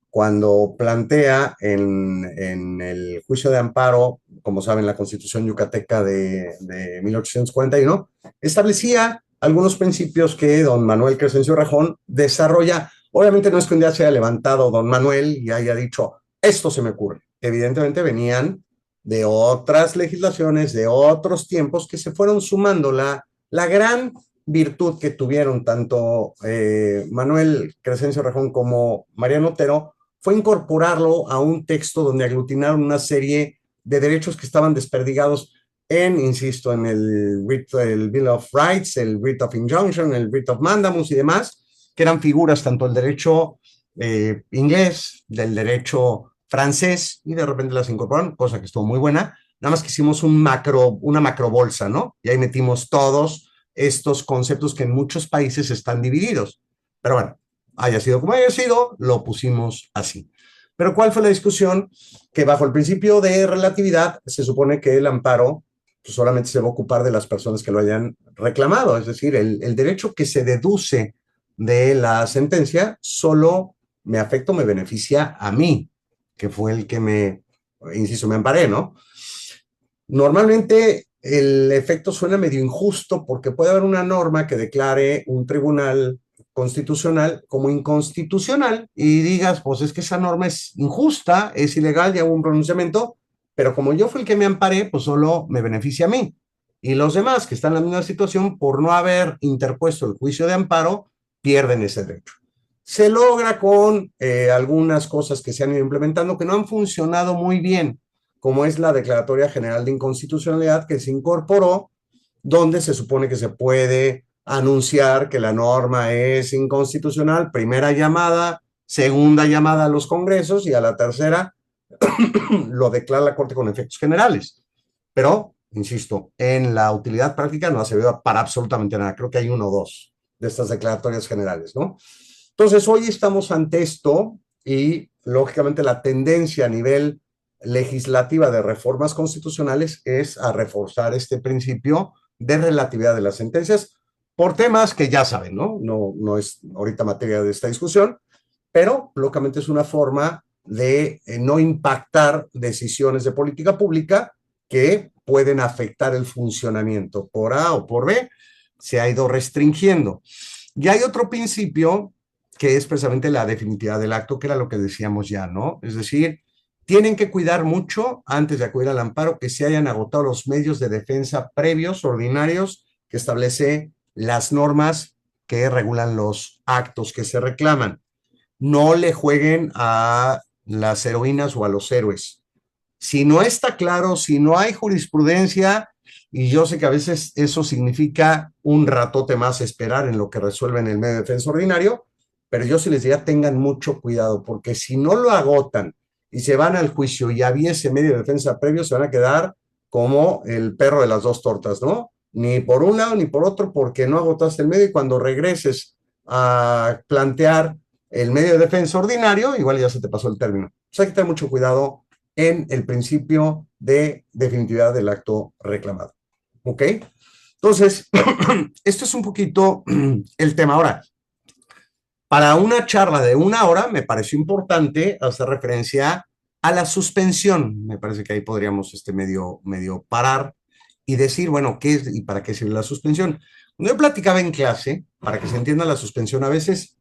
cuando plantea en el juicio de amparo, como saben, la Constitución yucateca de 1841, establecía algunos principios que don Manuel Crescencio Rajón desarrolla. Obviamente no es que un día se haya levantado don Manuel y haya dicho, esto se me ocurre. Evidentemente venían de otras legislaciones, de otros tiempos que se fueron sumando. La gran virtud que tuvieron tanto Manuel Crescencio Rajón como Mariano Otero fue incorporarlo a un texto donde aglutinaron una serie de derechos que estaban desperdigados en, insisto, en el Bill of Rights, el Writ of Injunction, el Writ of Mandamus y demás, que eran figuras tanto del derecho inglés, del derecho francés, y de repente las incorporaron, cosa que estuvo muy buena. Nada más que hicimos una macro bolsa, ¿no? Y ahí metimos todos estos conceptos que en muchos países están divididos. Pero bueno, haya sido como haya sido, lo pusimos así. Pero ¿cuál fue la discusión? Que bajo el principio de relatividad se supone que el amparo pues, solamente se va a ocupar de las personas que lo hayan reclamado. Es decir, el derecho que se deduce de la sentencia solo me afecta o me beneficia a mí, que fue el que insisto, me amparé, ¿no? Normalmente el efecto suena medio injusto porque puede haber una norma que declare un tribunal constitucional como inconstitucional y digas, pues es que esa norma es injusta, es ilegal, ya hubo un pronunciamiento, pero como yo fui el que me amparé, pues solo me beneficia a mí. Y los demás que están en la misma situación, por no haber interpuesto el juicio de amparo, pierden ese derecho. Se logra con algunas cosas que se han ido implementando que no han funcionado muy bien, como es la Declaratoria General de Inconstitucionalidad que se incorporó, donde se supone que se puede anunciar que la norma es inconstitucional, primera llamada, segunda llamada a los congresos y a la tercera lo declara la Corte con efectos generales. Pero, insisto, en la utilidad práctica no ha servido para absolutamente nada. Creo que hay uno o dos de estas declaratorias generales, ¿no? Entonces, hoy estamos ante esto y, lógicamente, la tendencia a nivel legislativa de reformas constitucionales es a reforzar este principio de relatividad de las sentencias por temas que ya saben, ¿no? No es ahorita materia de esta discusión, pero lógicamente es una forma de no impactar decisiones de política pública que pueden afectar el funcionamiento por A o por B, se ha ido restringiendo. Y hay otro principio que es precisamente la definitividad del acto, que era lo que decíamos ya, ¿no? Es decir, tienen que cuidar mucho antes de acudir al amparo que se hayan agotado los medios de defensa previos, ordinarios, que establece las normas que regulan los actos que se reclaman. No le jueguen a las heroínas o a los héroes. Si no está claro, si no hay jurisprudencia, y yo sé que a veces eso significa un ratote más esperar en lo que resuelven el medio de defensa ordinario, pero yo sí les diría tengan mucho cuidado, porque si no lo agotan y se van al juicio y había ese medio de defensa previo, se van a quedar como el perro de las dos tortas, ¿no? Ni por un lado ni por otro, porque no agotaste el medio y cuando regreses a plantear el medio de defensa ordinario, igual ya se te pasó el término. O sea, hay que tener mucho cuidado en el principio de definitividad del acto reclamado. ¿Ok? Entonces, esto es un poquito el tema. Ahora, para una charla de 1 hora, me pareció importante hacer referencia a la suspensión. Me parece que ahí podríamos medio parar y decir, bueno, ¿qué es y para qué sirve la suspensión? Cuando yo platicaba en clase, para que se entienda la suspensión, a veces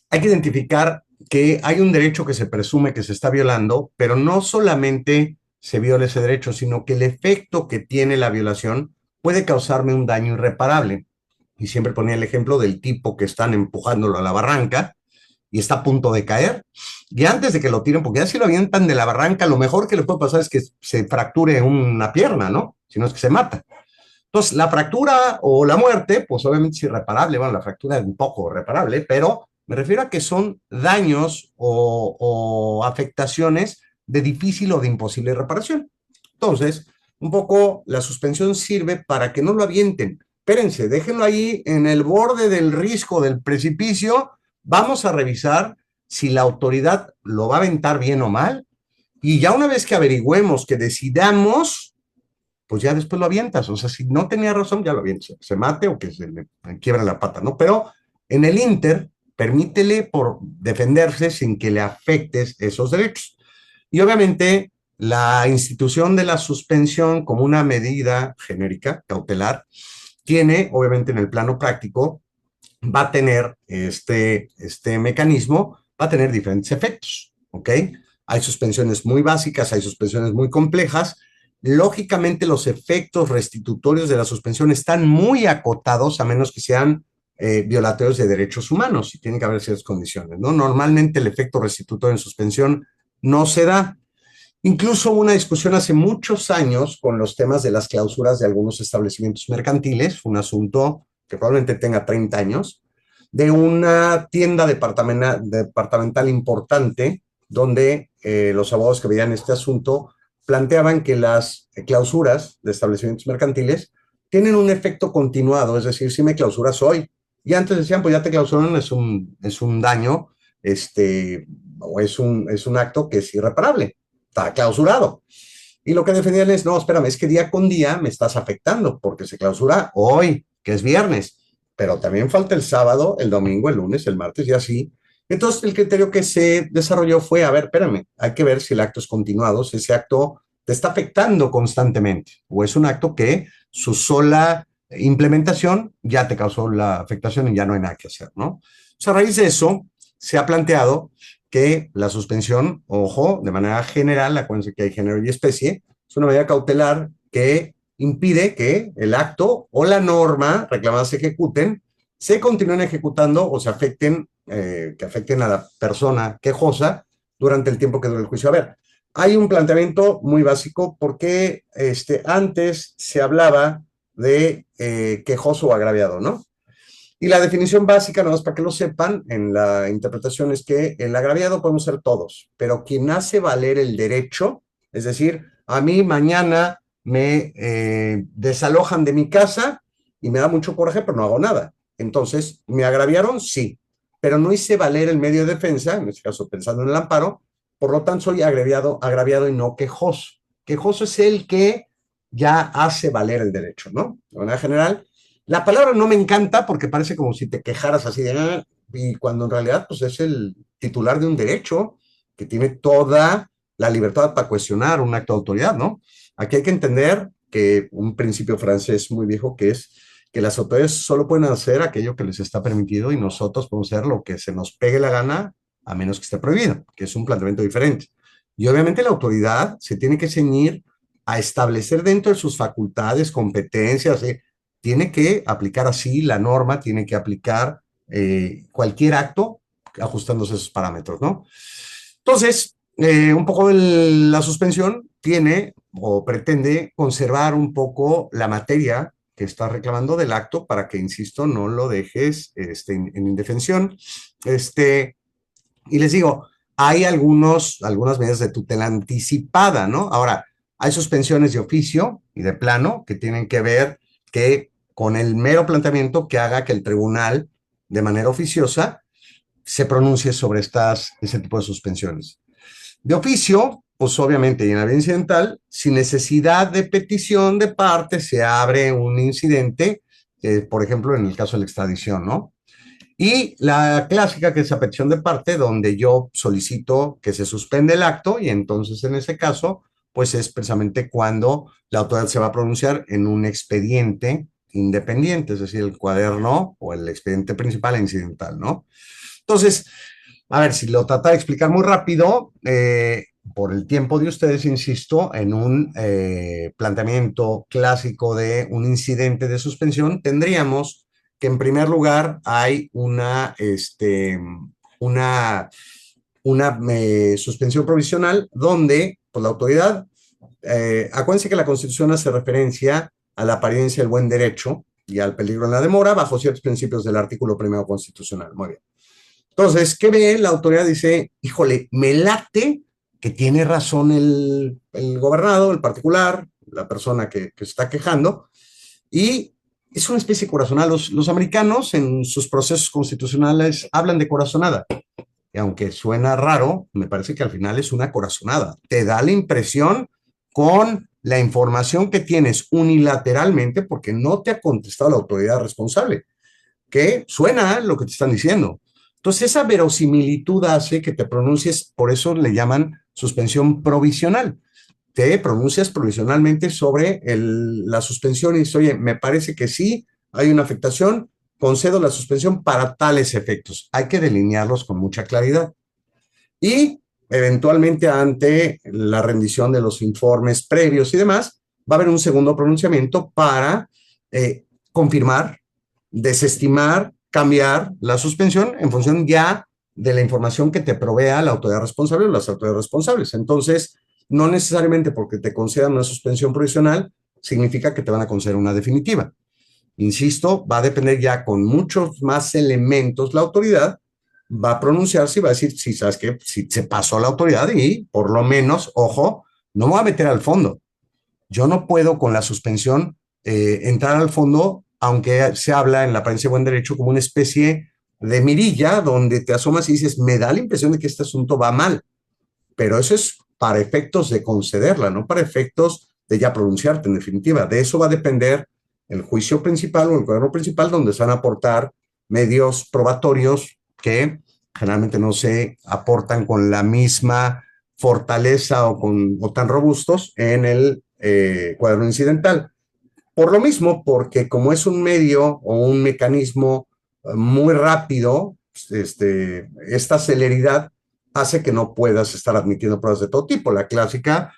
hay que identificar que hay un derecho que se presume que se está violando, pero no solamente se viola ese derecho, sino que el efecto que tiene la violación puede causarme un daño irreparable. Y siempre ponía el ejemplo del tipo que están empujándolo a la barranca y está a punto de caer. Y antes de que lo tiren, porque ya si lo avientan de la barranca, lo mejor que le puede pasar es que se fracture una pierna, ¿no? Si no es que se mata. Entonces, la fractura o la muerte, pues obviamente es irreparable. Bueno, la fractura es un poco reparable, pero me refiero a que son daños o afectaciones de difícil o de imposible reparación. Entonces, un poco la suspensión sirve para que no lo avienten. Espérense, déjenlo ahí en el borde del risco del precipicio. Vamos a revisar si la autoridad lo va a aventar bien o mal. Y ya una vez que averigüemos, que decidamos, pues ya después lo avientas. O sea, si no tenía razón, ya lo avientas. Se mate o que se le quiebra la pata, ¿no? Pero en el inter, permítele por defenderse sin que le afectes esos derechos. Y obviamente la institución de la suspensión como una medida genérica, cautelar, tiene, obviamente en el plano práctico, va a tener este mecanismo, va a tener diferentes efectos, ¿ok? Hay suspensiones muy básicas, hay suspensiones muy complejas. Lógicamente los efectos restitutorios de la suspensión están muy acotados a menos que sean violatorios de derechos humanos y tienen que haber ciertas condiciones, ¿no? Normalmente el efecto restitutorio en suspensión no se da. Incluso hubo una discusión hace muchos años con los temas de las clausuras de algunos establecimientos mercantiles, fue un asunto que probablemente tenga 30 años, de una tienda departamental importante donde los abogados que veían este asunto planteaban que las clausuras de establecimientos mercantiles tienen un efecto continuado, es decir, si me clausuras hoy, y antes decían, pues ya te clausuraron, es un daño, o es un acto que es irreparable, está clausurado. Y lo que defendían es, no, espérame, es que día con día me estás afectando, porque se clausura hoy, que es viernes, pero también falta el sábado, el domingo, el lunes, el martes y así. Entonces, el criterio que se desarrolló fue, a ver, espérame, hay que ver si el acto es continuado, si ese acto te está afectando constantemente, o es un acto que su sola implementación ya te causó la afectación y ya no hay nada que hacer, ¿no? O sea, a raíz de eso, se ha planteado que la suspensión, ojo, de manera general, acuérdense que hay género y especie, es una medida cautelar que impide que el acto o la norma reclamada se ejecuten, se continúen ejecutando o se afecten, que afecten a la persona quejosa durante el tiempo que dure el juicio. A ver, hay un planteamiento muy básico porque antes se hablaba de quejoso o agraviado, ¿no? Y la definición básica, nada más para que lo sepan, en la interpretación es que el agraviado podemos ser todos, pero quien hace valer el derecho, es decir, a mí mañana me desalojan de mi casa y me da mucho coraje, pero no hago nada. Entonces, ¿me agraviaron? Sí, pero no hice valer el medio de defensa, en este caso pensando en el amparo, por lo tanto soy agraviado y no quejoso. Quejoso es el que ya hace valer el derecho, ¿no? De manera general, la palabra no me encanta porque parece como si te quejaras así de, y cuando en realidad pues es el titular de un derecho que tiene toda la libertad para cuestionar un acto de autoridad, ¿no? Aquí hay que entender que un principio francés muy viejo que es que las autoridades solo pueden hacer aquello que les está permitido y nosotros podemos hacer lo que se nos pegue la gana a menos que esté prohibido, que es un planteamiento diferente. Y obviamente la autoridad se tiene que ceñir a establecer dentro de sus facultades, competencias, tiene que aplicar así la norma, tiene que aplicar cualquier acto ajustándose a esos parámetros, ¿no? Entonces, un poco la suspensión tiene o pretende conservar un poco la materia que está reclamando del acto para que, insisto, no lo dejes en indefensión. Y les digo, hay algunas medidas de tutela anticipada, ¿no? Ahora, hay suspensiones de oficio y de plano que tienen que ver que con el mero planteamiento que haga que el tribunal, de manera oficiosa, se pronuncie sobre ese tipo de suspensiones. De oficio, pues obviamente, y en la vía incidental, sin necesidad de petición de parte, se abre un incidente, por ejemplo, en el caso de la extradición, ¿no? Y la clásica, que es a petición de parte, donde yo solicito que se suspende el acto y entonces en ese caso, pues es precisamente cuando la autoridad se va a pronunciar en un expediente independiente, es decir, el cuaderno o el expediente principal e incidental, ¿no? Entonces, a ver, si lo trata de explicar muy rápido, por el tiempo de ustedes, insisto, en un planteamiento clásico de un incidente de suspensión, tendríamos que en primer lugar hay una suspensión provisional donde pues, la autoridad, acuérdense que la Constitución hace referencia a la apariencia del buen derecho y al peligro en la demora bajo ciertos principios del artículo primero constitucional. Muy bien. Entonces, ¿qué ve? La autoridad dice, híjole, me late que tiene razón el gobernado, el particular, la persona que se está quejando, y es una especie de corazonada. Los americanos en sus procesos constitucionales hablan de corazonada. Y aunque suena raro, me parece que al final es una corazonada. Te da la impresión con la información que tienes unilateralmente, porque no te ha contestado la autoridad responsable, que suena lo que te están diciendo. Entonces, esa verosimilitud hace que te pronuncies, por eso le llaman suspensión provisional. Te pronuncias provisionalmente sobre la suspensión y dices, oye, me parece que sí, hay una afectación, concedo la suspensión para tales efectos. Hay que delinearlos con mucha claridad. Y eventualmente ante la rendición de los informes previos y demás, va a haber un segundo pronunciamiento para confirmar, desestimar, cambiar la suspensión en función ya de la información que te provea la autoridad responsable o las autoridades responsables. Entonces, no necesariamente porque te concedan una suspensión provisional, significa que te van a conceder una definitiva. Insisto, va a depender ya con muchos más elementos la autoridad, va a pronunciarse y va a decir, sí, sabes que si se pasó la autoridad y por lo menos, ojo, no me voy a meter al fondo. Yo no puedo con la suspensión entrar al fondo, aunque se habla en la apariencia de buen derecho como una especie de mirilla donde te asomas y dices, me da la impresión de que este asunto va mal, pero eso es para efectos de concederla, no para efectos de ya pronunciarte en definitiva. De eso va a depender el juicio principal o el cuadro principal, donde se van a aportar medios probatorios que generalmente no se aportan con la misma fortaleza o tan robustos en el cuadro incidental. Por lo mismo, porque como es un medio o un mecanismo muy rápido, esta celeridad hace que no puedas estar admitiendo pruebas de todo tipo. La clásica,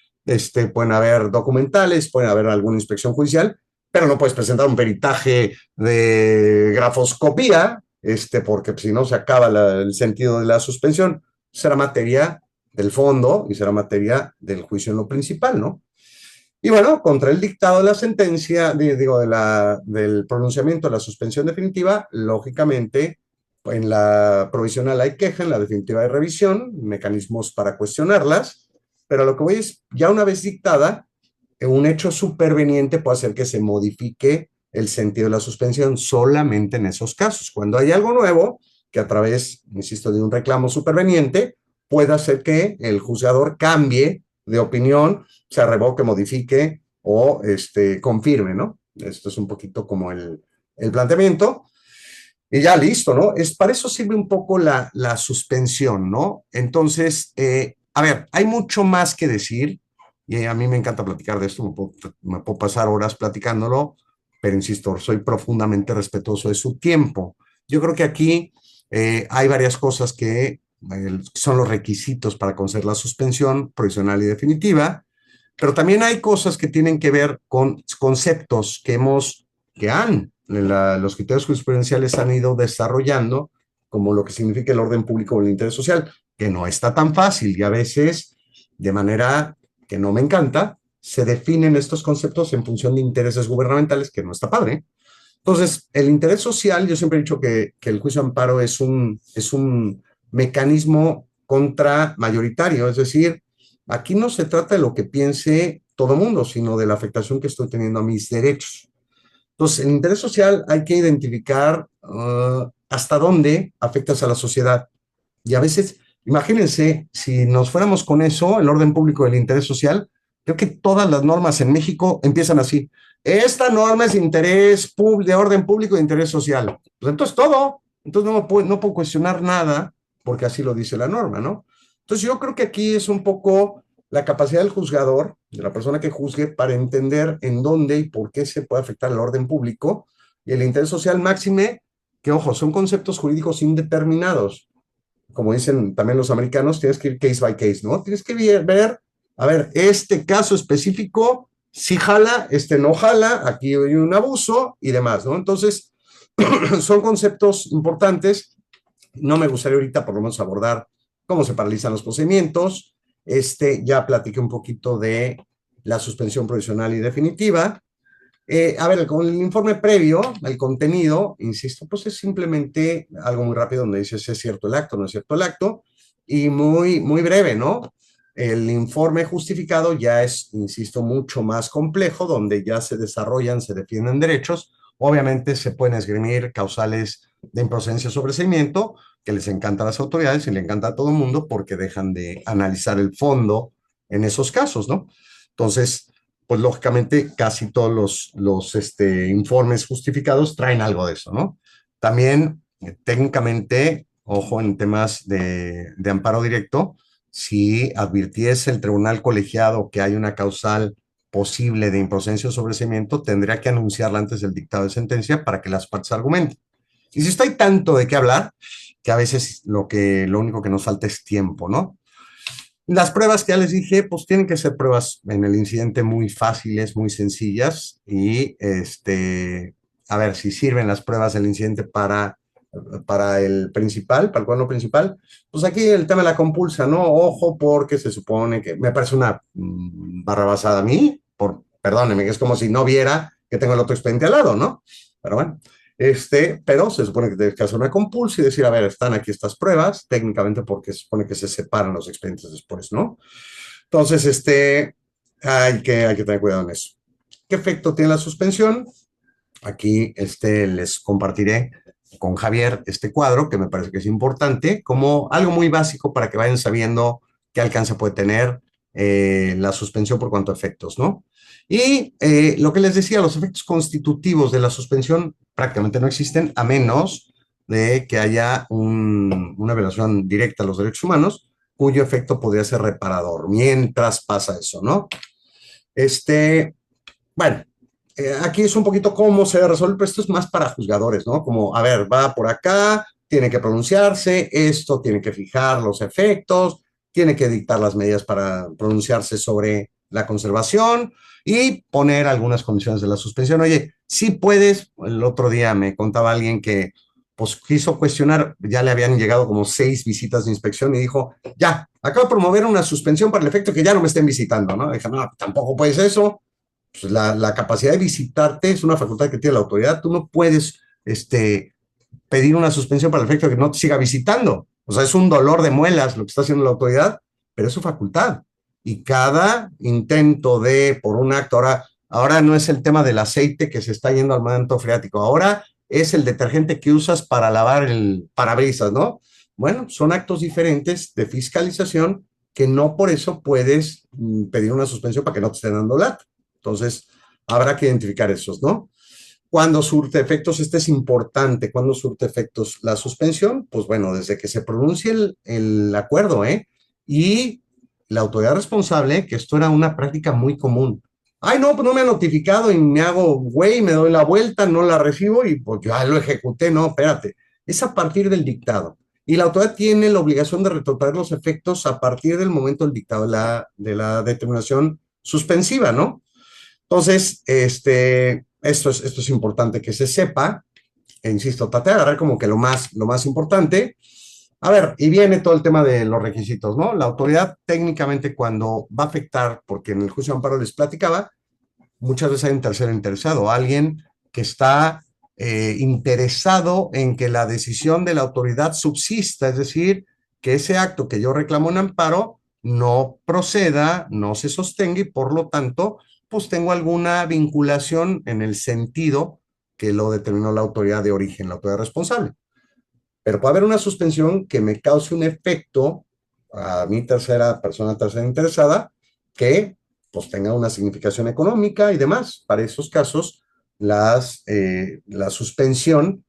pueden haber documentales, puede haber alguna inspección judicial, pero no puedes presentar un peritaje de grafoscopía, porque si no se acaba el sentido de la suspensión. Será materia del fondo y será materia del juicio en lo principal, ¿no? Y bueno, contra el dictado de la sentencia, del pronunciamiento de la suspensión definitiva, lógicamente, en la provisional hay queja, en la definitiva hay revisión, mecanismos para cuestionarlas, pero lo que voy es, ya una vez dictada, un hecho superveniente puede hacer que se modifique el sentido de la suspensión solamente en esos casos. Cuando hay algo nuevo, que a través, insisto, de un reclamo superveniente, puede hacer que el juzgador cambie de opinión, se revoque, modifique o confirme, ¿no? Esto es un poquito como el planteamiento. Y ya listo, ¿no? Para eso sirve un poco la suspensión, ¿no? Entonces, a ver, hay mucho más que decir, y a mí me encanta platicar de esto, me puedo pasar horas platicándolo, pero insisto, soy profundamente respetuoso de su tiempo. Yo creo que aquí hay varias cosas que son los requisitos para conceder la suspensión provisional y definitiva, pero también hay cosas que tienen que ver con conceptos los criterios jurisprudenciales han ido desarrollando, como lo que significa el orden público o el interés social, que no está tan fácil y a veces, de manera que no me encanta, se definen estos conceptos en función de intereses gubernamentales, que no está padre. Entonces, el interés social, yo siempre he dicho que el juicio de amparo es un mecanismo contramayoritario, es decir, aquí no se trata de lo que piense todo mundo, sino de la afectación que estoy teniendo a mis derechos. Entonces, el interés social hay que identificar hasta dónde afectas a la sociedad. Y a veces, imagínense, si nos fuéramos con eso, el orden público del interés social, creo que todas las normas en México empiezan así. Esta norma es de orden público de interés social. Pues entonces todo. Entonces no puedo cuestionar nada porque así lo dice la norma, ¿no? Entonces yo creo que aquí es un poco la capacidad del juzgador, de la persona que juzgue, para entender en dónde y por qué se puede afectar el orden público y el interés social máxime, que ojo, son conceptos jurídicos indeterminados. Como dicen también los americanos, tienes que ir case by case, ¿no? Tienes que ver, a ver, este caso específico, sí jala, no jala, aquí hay un abuso y demás, ¿no? Entonces, son conceptos importantes. No me gustaría ahorita por lo menos abordar cómo se paralizan los procedimientos. Ya platiqué un poquito de la suspensión provisional y definitiva. A ver, con el informe previo, el contenido, insisto, pues es simplemente algo muy rápido donde dice si es cierto el acto, no es cierto el acto, y muy, muy breve, ¿no? El informe justificado ya es, insisto, mucho más complejo, donde ya se desarrollan, se defienden derechos. Obviamente se pueden esgrimir causales de improcedencia o sobreseimiento, que les encanta a las autoridades y le encanta a todo el mundo porque dejan de analizar el fondo en esos casos, ¿no? Entonces, pues lógicamente casi todos los informes justificados traen algo de eso, ¿no? También técnicamente, ojo, en temas de amparo directo, si advirtiese el tribunal colegiado que hay una causal posible de improcedencia o sobreseimiento, tendría que anunciarla antes del dictado de sentencia para que las partes argumenten. Y si hay tanto de qué hablar, que a veces lo único que nos falta es tiempo, ¿no? Las pruebas que ya les dije, pues tienen que ser pruebas en el incidente muy fáciles, muy sencillas y a ver si sirven las pruebas del incidente para para el principal, para el cuadro principal, pues aquí el tema de la compulsa, ¿no? Ojo, porque se supone que me parece una barrabasada a mí, perdóneme, que es como si no viera que tengo el otro expediente al lado, ¿no? Pero bueno, pero se supone que tienes que hacer una compulsa y decir, a ver, están aquí estas pruebas, técnicamente porque se supone que se separan los expedientes después, ¿no? Entonces, hay que tener cuidado en eso. ¿Qué efecto tiene la suspensión? Aquí les compartiré con Javier este cuadro que me parece que es importante, como algo muy básico para que vayan sabiendo qué alcance puede tener la suspensión por cuanto a efectos, ¿no? Y lo que les decía, los efectos constitutivos de la suspensión prácticamente no existen a menos de que haya una violación directa a los derechos humanos, cuyo efecto podría ser reparador, mientras pasa eso, ¿no? Bueno, aquí es un poquito cómo se resuelve, pero esto es más para juzgadores, ¿no? Como, a ver, va por acá, tiene que pronunciarse, esto tiene que fijar los efectos, tiene que dictar las medidas para pronunciarse sobre la conservación y poner algunas condiciones de la suspensión. Oye, si puedes, el otro día me contaba alguien que pues quiso cuestionar, ya le habían llegado como 6 visitas de inspección y dijo, ya, acabo de promover una suspensión para el efecto que ya no me estén visitando, ¿no? Dije, no, tampoco puedes eso, pues la capacidad de visitarte es una facultad que tiene la autoridad. Tú no puedes pedir una suspensión para el efecto de que no te siga visitando. O sea, es un dolor de muelas lo que está haciendo la autoridad, pero es su facultad. Y cada intento por un acto, ahora no es el tema del aceite que se está yendo al manto freático, ahora es el detergente que usas para lavar el parabrisas, ¿no? Bueno, son actos diferentes de fiscalización que no por eso puedes pedir una suspensión para que no te estén dando lata. Entonces, habrá que identificar esos, ¿no? Cuando surte efectos, este es importante, cuando surte efectos la suspensión, pues bueno, desde que se pronuncie el acuerdo, ¿eh? Y la autoridad responsable, que esto era una práctica muy común. Ay, no, pues no me ha notificado y me hago güey, me doy la vuelta, no la recibo y pues ya lo ejecuté. No, espérate, es a partir del dictado. Y la autoridad tiene la obligación de retrotraer los efectos a partir del momento del dictado de la determinación suspensiva, ¿no? Entonces, esto es importante que se sepa, e insisto, traté de agarrar como que lo más importante. A ver, y viene todo el tema de los requisitos, ¿no? La autoridad técnicamente cuando va a afectar, porque en el juicio de amparo les platicaba, muchas veces hay un tercero interesado, alguien que está interesado en que la decisión de la autoridad subsista, es decir, que ese acto que yo reclamo en amparo no proceda, no se sostenga y por lo tanto, pues tengo alguna vinculación en el sentido que lo determinó la autoridad de origen, la autoridad responsable. Pero puede haber una suspensión que me cause un efecto a mi persona tercera interesada, que pues tenga una significación económica y demás. Para esos casos, la suspensión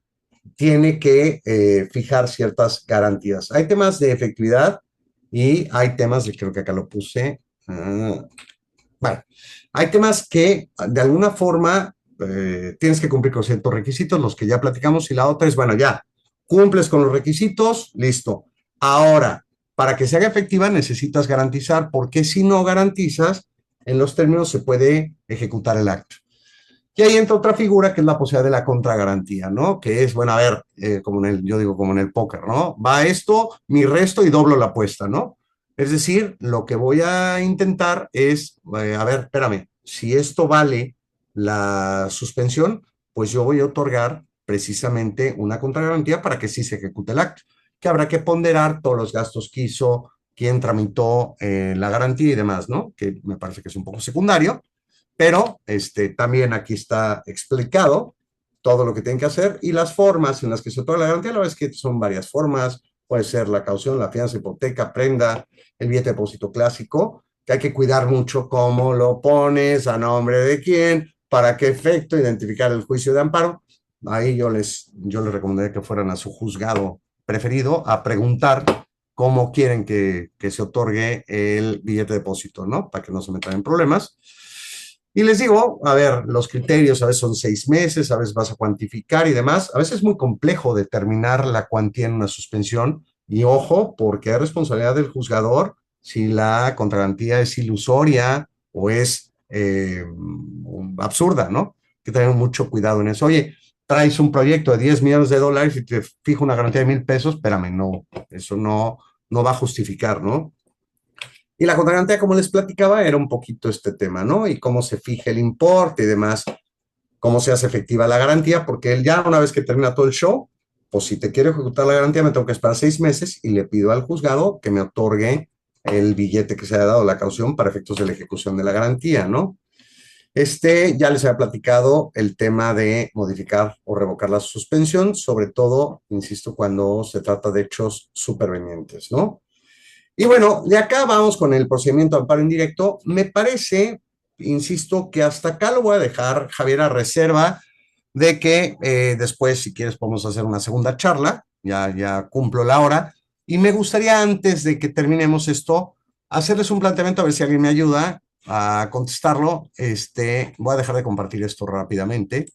tiene que fijar ciertas garantías. Hay temas de efectividad y hay temas, creo que acá lo puse, bueno, hay temas que de alguna forma tienes que cumplir con ciertos requisitos, los que ya platicamos, y la otra es, bueno, ya, cumples con los requisitos, listo. Ahora, para que se haga efectiva necesitas garantizar, porque si no garantizas, en los términos se puede ejecutar el acto. Y ahí entra otra figura que es la posibilidad de la contragarantía, ¿no? Que es, bueno, a ver, yo digo como en el póker, ¿no? Va esto, mi resto y doblo la apuesta, ¿no? Es decir, lo que voy a intentar es, a ver, espérame, si esto vale la suspensión, pues yo voy a otorgar precisamente una contragarantía para que sí se ejecute el acto, que habrá que ponderar todos los gastos que hizo, quién tramitó la garantía y demás, ¿no? Que me parece que es un poco secundario, pero también aquí está explicado todo lo que tienen que hacer y las formas en las que se otorga la garantía. La verdad es que son varias formas. Puede ser la caución, la fianza, hipoteca, prenda, el billete de depósito clásico, que hay que cuidar mucho cómo lo pones, a nombre de quién, para qué efecto, identificar el juicio de amparo. Ahí yo les recomendaría que fueran a su juzgado preferido a preguntar cómo quieren que se otorgue el billete de depósito, ¿no? Para que no se metan en problemas. Y les digo, a ver, los criterios a veces son 6 meses, a veces vas a cuantificar y demás. A veces es muy complejo determinar la cuantía en una suspensión. Y ojo, porque hay responsabilidad del juzgador si la contragarantía es ilusoria o es absurda, ¿no? Hay que tener mucho cuidado en eso. Oye, traes un proyecto de 10 millones de dólares y te fijo una garantía de 1,000 pesos, espérame, no, eso no va a justificar, ¿no? Y la contragarantía, como les platicaba, era un poquito este tema, ¿no? Y cómo se fija el importe y demás, cómo se hace efectiva la garantía, porque él ya una vez que termina todo el show, pues si te quiero ejecutar la garantía, me tengo que esperar 6 meses y le pido al juzgado que me otorgue el billete que se haya dado, la caución, para efectos de la ejecución de la garantía, ¿no? Ya les había platicado el tema de modificar o revocar la suspensión, sobre todo, insisto, cuando se trata de hechos supervenientes, ¿no? Y bueno, de acá vamos con el procedimiento de amparo indirecto. Me parece, insisto, que hasta acá lo voy a dejar, Javier, a reserva de que después, si quieres, podemos hacer una segunda charla. Ya cumplo la hora. Y me gustaría, antes de que terminemos esto, hacerles un planteamiento, a ver si alguien me ayuda a contestarlo. Voy a dejar de compartir esto rápidamente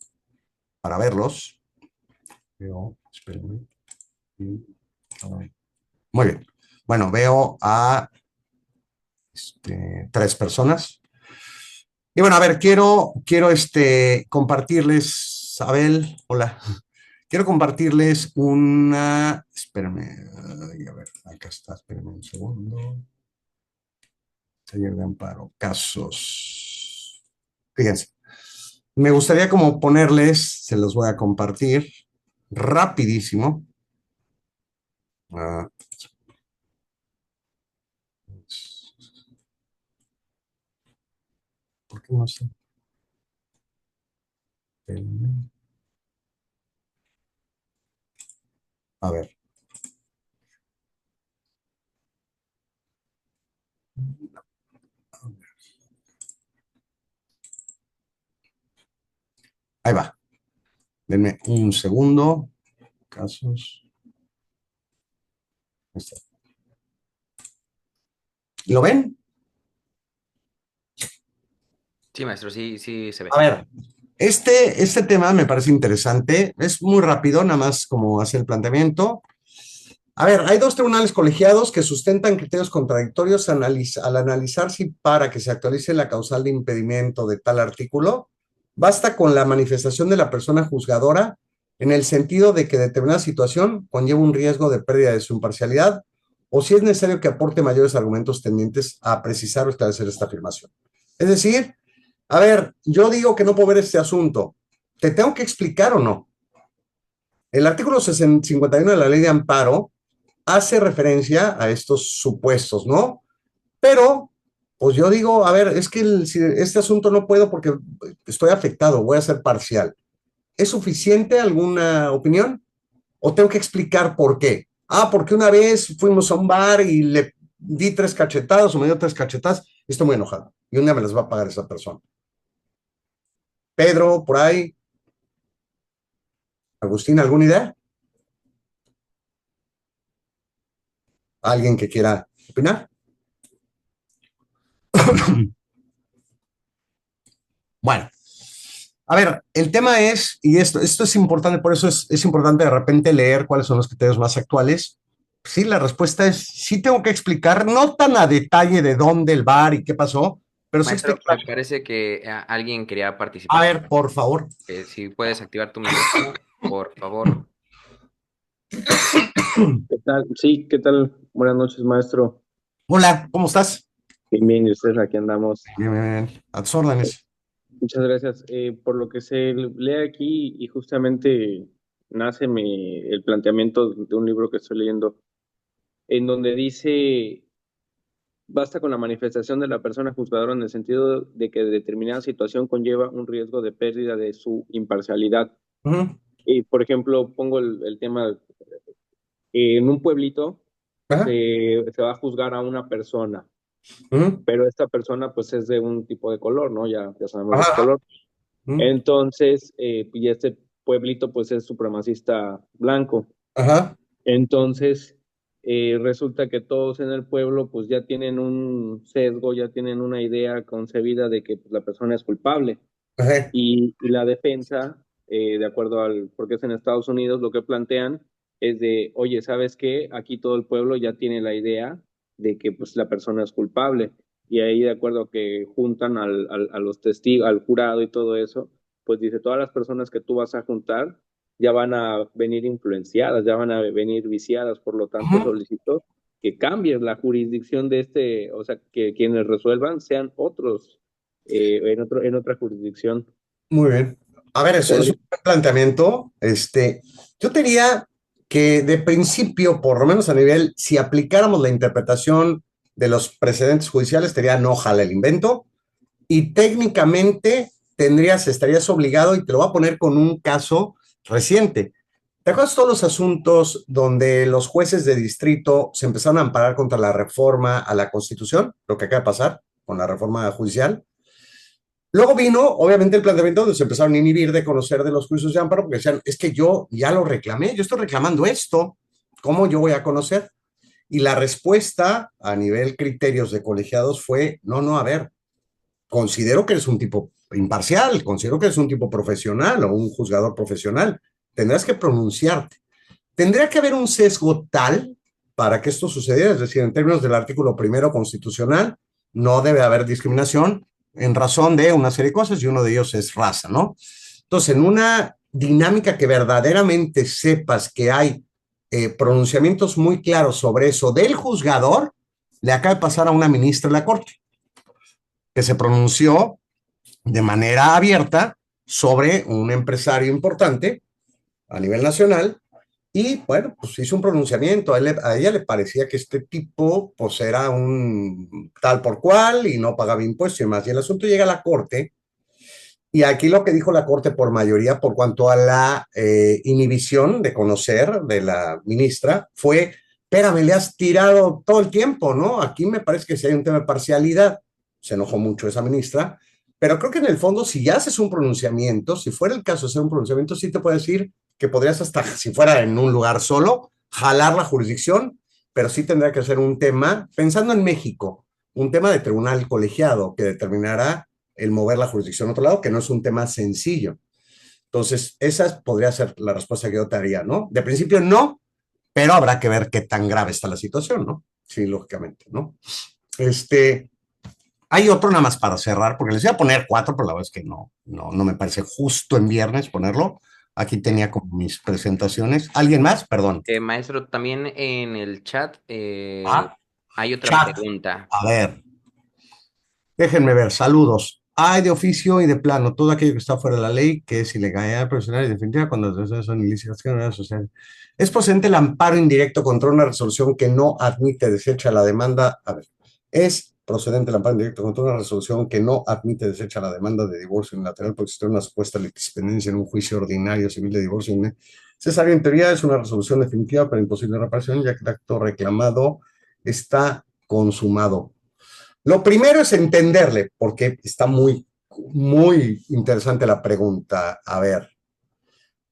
para verlos. Espérenme. Muy bien. Bueno, veo a 3 personas. Y bueno, a ver, quiero compartirles, Abel, hola, quiero compartirles espérame, a ver, acá está, espérame un segundo. Taller de amparo, casos. Fíjense, me gustaría como ponerles, se los voy a compartir rapidísimo. Ah, ¿por qué no sé? Espérenme. A ver. Ahí va. Denme un segundo. Casos. Ahí está. ¿Lo ven? Sí, maestro, sí, sí se ve. A ver, este tema me parece interesante. Es muy rápido, nada más como hacer el planteamiento. A ver, hay dos tribunales colegiados que sustentan criterios contradictorios al analizar si para que se actualice la causal de impedimento de tal artículo, basta con la manifestación de la persona juzgadora en el sentido de que determinada situación conlleva un riesgo de pérdida de su imparcialidad o si es necesario que aporte mayores argumentos tendientes a precisar o establecer esta afirmación. Es decir, a ver, yo digo que no puedo ver este asunto. ¿Te tengo que explicar o no? El artículo 51 de la ley de amparo hace referencia a estos supuestos, ¿no? Pero, pues yo digo, a ver, es que si este asunto no puedo porque estoy afectado, voy a ser parcial. ¿Es suficiente alguna opinión? ¿O tengo que explicar por qué? Ah, porque una vez fuimos a un bar y le di 3 cachetadas o me dio 3 cachetadas y estoy muy enojado. Y un día me las va a pagar esa persona. Pedro, por ahí. Agustín, ¿alguna idea? ¿Alguien que quiera opinar? Bueno, a ver, el tema es, y esto es importante, por eso es importante de repente leer cuáles son los criterios más actuales. Sí, la respuesta es, sí tengo que explicar, no tan a detalle de dónde el bar y qué pasó, pero sí Maestro, explicar. me parece que alguien quería A participar. ver, por favor. Si puedes activar tu micrófono, por favor. ¿Qué tal? Sí, ¿qué tal? Buenas noches, maestro. Hola, ¿cómo estás? Bien, bien, y ustedes aquí andamos. Bien, bien, bien. A tus órdenes. Muchas gracias. Por lo que se lee aquí y justamente nace el planteamiento de un libro que estoy leyendo, en donde dice, basta con la manifestación de la persona juzgadora en el sentido de que determinada situación conlleva un riesgo de pérdida de su imparcialidad. Ujú. Y, por ejemplo, pongo el tema, en un pueblito Ajá, se va a juzgar a una persona, ujú, pero esta persona pues es de un tipo de color, ¿no? Ya sabemos de ajá, qué ajá, color. ujú, Entonces, y este pueblito pues es supremacista blanco. ajá, Entonces, resulta que todos en el pueblo pues ya tienen un sesgo, ya tienen una idea concebida de que pues, la persona es culpable. ajá, Y la defensa, de acuerdo porque es en Estados Unidos, lo que plantean es de, oye, ¿sabes qué? Aquí todo el pueblo ya tiene la idea de que pues la persona es culpable. Y ahí, de acuerdo a que juntan a los testigos, al jurado y todo eso, pues dice, todas las personas que tú vas a juntar ya van a venir influenciadas, ya van a venir viciadas, por lo tanto Ujú. solicito que cambies la jurisdicción de o sea, que quienes resuelvan sean otros en otra jurisdicción. Muy bien. A ver, es un Podría- buen planteamiento. Yo diría que de principio, por lo menos a nivel, si aplicáramos la interpretación de los precedentes judiciales, sería no jala el invento y técnicamente estarías obligado, y te lo voy a poner con un caso reciente. ¿Te acuerdas todos los asuntos donde los jueces de distrito se empezaron a amparar contra la reforma a la Constitución? Lo que acaba de pasar con la reforma judicial. Luego vino, obviamente, el planteamiento donde se empezaron a inhibir de conocer de los juicios de amparo, porque decían, es que yo ya lo reclamé, yo estoy reclamando esto, ¿cómo yo voy a conocer? Y la respuesta a nivel criterios de colegiados fue, no, no, a ver, considero que eres un tipo imparcial, considero que eres un tipo profesional o un juzgador profesional, tendrás que pronunciarte. Tendría que haber un sesgo tal para que esto sucediera, es decir, en términos del artículo primero constitucional, no debe haber discriminación en razón de una serie de cosas y uno de ellos es raza, ¿no? Entonces, en una dinámica que verdaderamente sepas que hay pronunciamientos muy claros sobre eso del juzgador, le acaba de pasar a una ministra de la Corte, que se pronunció de manera abierta sobre un empresario importante a nivel nacional y bueno, pues hizo un pronunciamiento. A ella le parecía que este tipo pues era un tal por cual y no pagaba impuestos y más. Y el asunto llega a la Corte y aquí lo que dijo la Corte por mayoría por cuanto a la inhibición de conocer de la ministra fue, espérame, le has tirado todo el tiempo, ¿no? Aquí me parece que si hay un tema de parcialidad, se enojó mucho esa ministra, pero creo que en el fondo si ya haces un pronunciamiento, si fuera el caso de hacer un pronunciamiento, sí te puedo decir que podrías hasta, si fuera en un lugar solo, jalar la jurisdicción, pero sí tendría que ser un tema, pensando en México, un tema de tribunal colegiado que determinará el mover la jurisdicción a otro lado, que no es un tema sencillo. Entonces, esa podría ser la respuesta que yo te haría, ¿no? De principio no, pero habrá que ver qué tan grave está la situación, ¿no? Sí, lógicamente, ¿no? Hay otro nada más para cerrar, porque les voy a poner cuatro, pero la verdad es que no me parece justo en viernes ponerlo. Aquí tenía como mis presentaciones. ¿Alguien más? Perdón. Maestro, también en el chat Ah, hay otra chat. pregunta. A ver, déjenme ver, saludos. Hay de oficio y de plano, todo aquello que está fuera de la ley, que es ilegalidad profesional y definitiva cuando las decisiones son ilícitas, que no es social. Es procedente el amparo indirecto contra una resolución que no admite desecha la demanda. A ver, es procedente el amparo indirecto contra una resolución que no admite desecha la demanda de divorcio unilateral porque existe una supuesta litispendiencia en un juicio ordinario civil de divorcio necesario. En teoría es una resolución definitiva pero imposible de reparación, ya que el acto reclamado está consumado. Lo primero es entenderle, porque está muy, muy interesante la pregunta. A ver,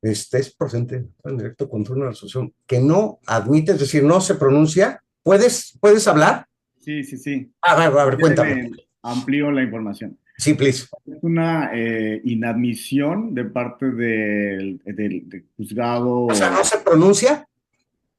este es procedente en directo contra una resolución que no admite, es decir, no se pronuncia. ¿Puedes hablar? Sí, sí, sí. A ver, cuéntame. Amplío la información. Sí, please. Es una inadmisión de parte del juzgado. O sea, ¿no se pronuncia?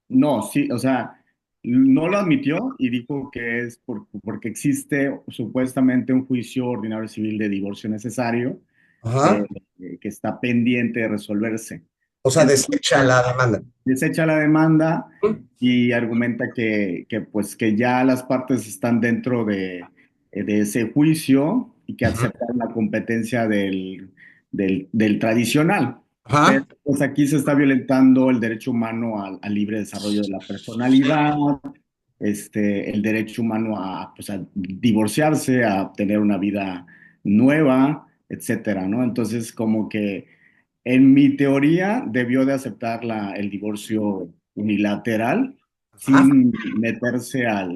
No, sí, o sea, no lo admitió y dijo que es porque existe supuestamente un juicio ordinario civil de divorcio necesario Ajá. eh, que está pendiente de resolverse. O sea, Entonces, desecha la demanda. desecha la demanda y argumenta pues, que ya las partes están dentro de ese juicio y que Ujú. aceptan la competencia del tradicional. Pero Ajá. pues aquí se está violentando el derecho humano al libre desarrollo de la personalidad, el derecho humano pues, a divorciarse, a tener una vida nueva, etcétera, ¿no? Entonces, como que en mi teoría debió de aceptar el divorcio unilateral Ajá. sin meterse a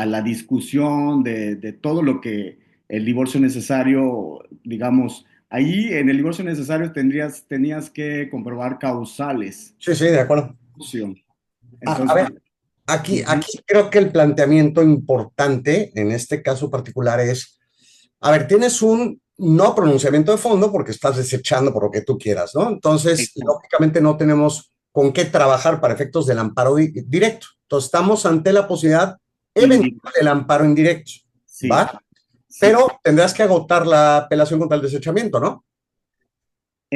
la discusión de todo lo que el divorcio necesario, digamos, ahí en el divorcio necesario tenías que comprobar causales. Sí, sí, de acuerdo. A Entonces, ver, aquí, ujú, aquí creo que el planteamiento importante en este caso particular es, a ver, tienes un no pronunciamiento de fondo porque estás desechando por lo que tú quieras, ¿no? Entonces, exacto. lógicamente no tenemos con qué trabajar para efectos del amparo directo. Entonces, estamos ante la posibilidad eventual del amparo indirecto, Sí, ¿va? sí. Pero tendrás que agotar la apelación contra el desechamiento, ¿no?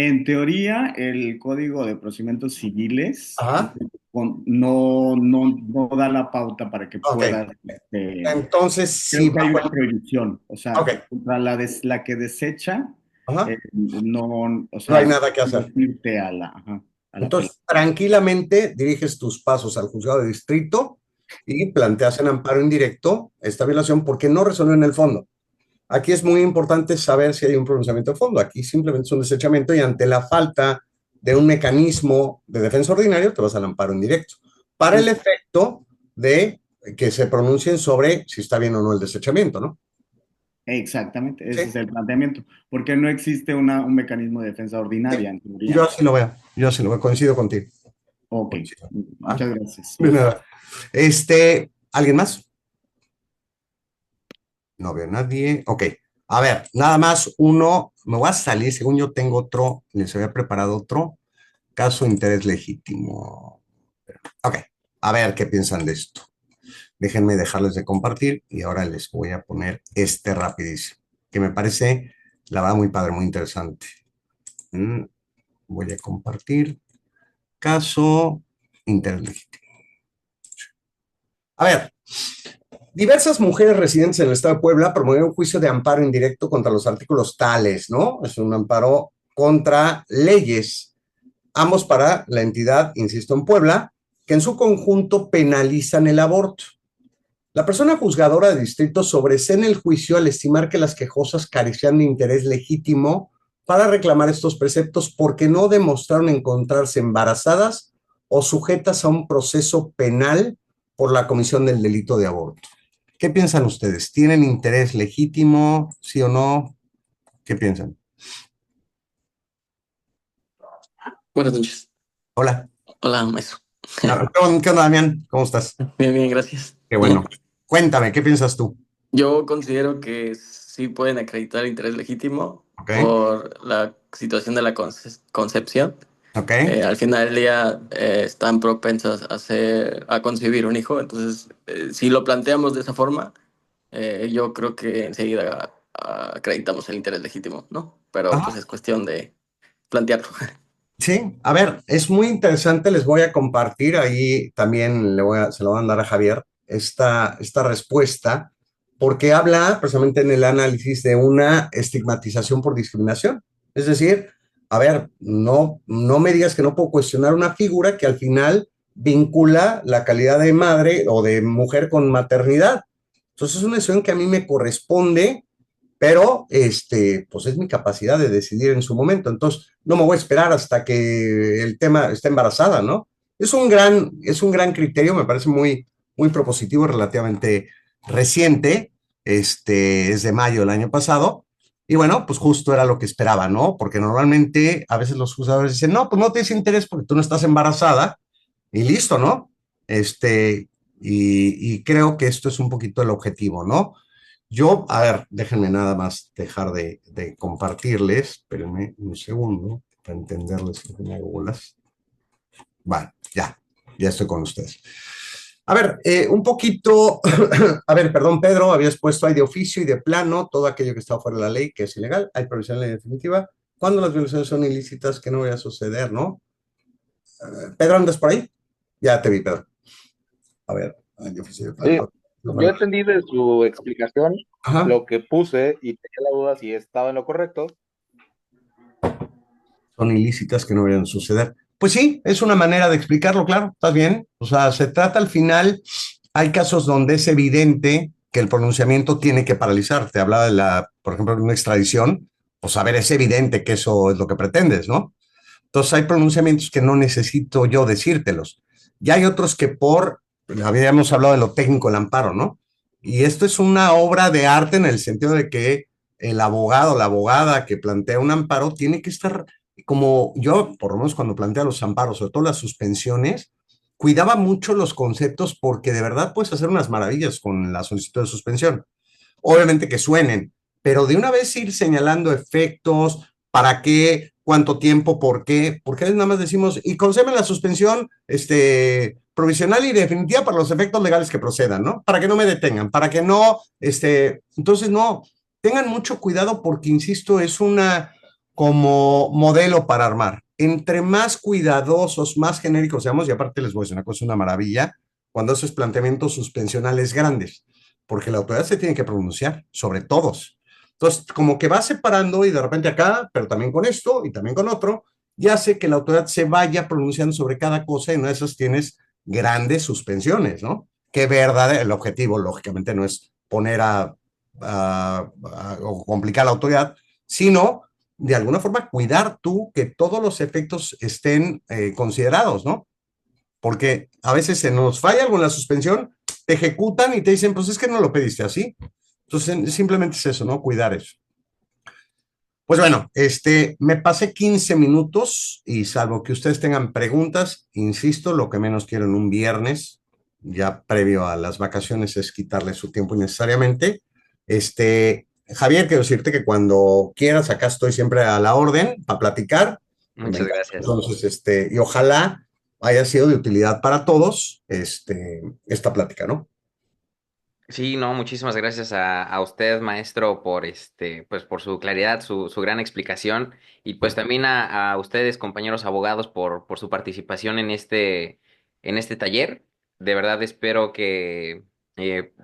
En teoría, el Código de Procedimientos Civiles Ajá, no da la pauta para que ok. puedas, Entonces, sí, creo que hay bajo una prohibición, o ok, sea, contra la que desecha, ajá, no, o no hay sea, nada que hacer. irte a la penal. Entonces, tranquilamente diriges tus pasos al juzgado de distrito y planteas en amparo indirecto esta violación porque no resuelve en el fondo. Aquí es muy importante saber si hay un pronunciamiento de fondo. Aquí simplemente es un desechamiento y ante la falta de un mecanismo de defensa ordinario te vas al amparo indirecto para el efecto de que se pronuncien sobre si está bien o no el desechamiento, ¿no? Exactamente, ese Sí, es el planteamiento, porque no existe un mecanismo de defensa sí. ordinaria en Yo teoría. así lo veo, yo así lo veo, coincido contigo. Ok, Coincido. ¿Ah? muchas gracias. De nada. ¿Alguien más? No veo a nadie. Ok. A ver, nada más uno. Me voy a salir. Según yo tengo otro. Les había preparado otro. Caso de interés legítimo. Ok. A ver qué piensan de esto. Déjenme dejarles de compartir y ahora les voy a poner este rapidísimo, que me parece, la verdad, muy padre, muy interesante. Mm, Voy a compartir. Caso interés legítimo. A ver, diversas mujeres residentes en el estado de Puebla promovieron un juicio de amparo indirecto contra los artículos tales, ¿no? Es un amparo contra leyes, ambos para la entidad, insisto, en Puebla, que en su conjunto penalizan el aborto. La persona juzgadora de distrito sobresee en el juicio al estimar que las quejosas carecían de interés legítimo para reclamar estos preceptos porque no demostraron encontrarse embarazadas o sujetas a un proceso penal por la comisión del delito de aborto. ¿Qué piensan ustedes? ¿Tienen interés legítimo? ¿Sí o no? ¿Qué piensan? Buenas noches. Hola. Hola, maestro. ¿Qué onda, Damián? ¿Cómo estás? Bien, bien, gracias. Qué Bien. bueno. Cuéntame, ¿qué piensas tú? Yo considero que sí pueden acreditar interés legítimo ¿Ok? por la situación de la concepción. ¿Ok? Al final del día están propensas a concebir un hijo, entonces si lo planteamos de esa forma, yo creo que enseguida acreditamos el interés legítimo, ¿no? Pero pues Ajá. es cuestión de plantearlo. Sí, a ver, es muy interesante, les voy a compartir ahí también, se lo voy a mandar a Javier, esta respuesta, porque habla precisamente en el análisis de una estigmatización por discriminación. Es decir, a ver, no me digas que no puedo cuestionar una figura que al final vincula la calidad de madre o de mujer con maternidad. Entonces es una decisión que a mí me corresponde, pero pues es mi capacidad de decidir en su momento. Entonces, no me voy a esperar hasta que el tema esté embarazada, ¿no? Es un gran criterio, me parece muy propositivo, relativamente reciente, es de mayo del año pasado, y bueno, pues justo era lo que esperaba, ¿no? Porque normalmente a veces los juzgadores dicen, no, pues no tienes interés porque tú no estás embarazada, y listo, ¿no? Y creo que esto es un poquito el objetivo, ¿no? Yo, a ver, déjenme nada más dejar de compartirles, espérenme un segundo para entenderles que me hago bolas. Vale, ya estoy con ustedes. A ver, un poquito, a ver, perdón, Pedro, habías puesto ahí de oficio y de plano todo aquello que está fuera de la ley, que es ilegal, hay prohibición en la ley definitiva. Cuando las violaciones son ilícitas, que no vaya a suceder, ¿no? Pedro, ¿andas por ahí? Ya te vi, Pedro. A ver, hay de oficio y de Sí, plano. yo entendí de su explicación Ajá. lo que puse y tenía la duda si estaba en lo correcto. Son ilícitas que no deberían suceder. Pues sí, es una manera de explicarlo, claro, estás bien. O sea, se trata al final, hay casos donde es evidente que el pronunciamiento tiene que paralizar. Te hablaba por ejemplo, de una extradición, pues a ver, es evidente que eso es lo que pretendes, ¿no? Entonces hay pronunciamientos que no necesito yo decírtelos. Y hay otros que habíamos hablado de lo técnico, el amparo, ¿no? Y esto es una obra de arte en el sentido de que el abogado, la abogada que plantea un amparo tiene que estar, como yo, por lo menos cuando plantea los amparos, sobre todo las suspensiones, cuidaba mucho los conceptos porque de verdad puedes hacer unas maravillas con la solicitud de suspensión. Obviamente que suenen, pero de una vez ir señalando efectos, para qué, cuánto tiempo, por qué, porque a veces nada más decimos, y conceden la suspensión provisional y definitiva para los efectos legales que procedan, ¿no? Para que no me detengan, para que no, entonces no, tengan mucho cuidado porque, insisto, es como modelo para armar. Entre más cuidadosos, más genéricos seamos, y aparte les voy a decir una cosa, una maravilla, cuando haces planteamientos suspensionales grandes, porque la autoridad se tiene que pronunciar sobre todos. Entonces, como que va separando y de repente acá, pero también con esto y también con otro, y hace que la autoridad se vaya pronunciando sobre cada cosa y en una de esas tienes grandes suspensiones, ¿no? Que verdad, el objetivo, lógicamente, no es poner o complicar a la autoridad, sino de alguna forma cuidar tú que todos los efectos estén considerados, ¿no? Porque a veces se nos falla algo en la suspensión, te ejecutan y te dicen, pues es que no lo pediste así. Entonces, simplemente es eso, ¿no? Cuidar eso. Pues bueno, me pasé 15 minutos y salvo que ustedes tengan preguntas, insisto, lo que menos quiero en un viernes, ya previo a las vacaciones, es quitarle su tiempo innecesariamente. Javier, quiero decirte que cuando quieras, acá estoy siempre a la orden para platicar. Muchas gracias. Entonces, y ojalá haya sido de utilidad para todos, esta plática, ¿no? Sí, no, muchísimas gracias a usted, maestro, por pues por su claridad, su gran explicación, y pues también a ustedes, compañeros abogados, por su participación en este taller. De verdad espero que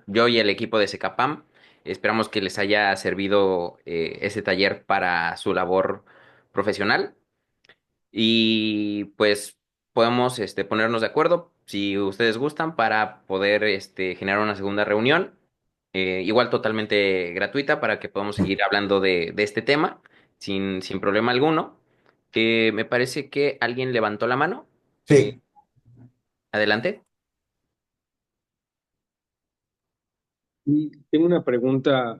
yo y el equipo de Secapam esperamos que les haya servido este taller para su labor profesional. Y pues podemos ponernos de acuerdo, si ustedes gustan, para poder generar una segunda reunión, igual totalmente gratuita, para que podamos seguir hablando de este tema sin problema alguno. Me parece que alguien levantó la mano. Sí. Adelante. Y tengo una pregunta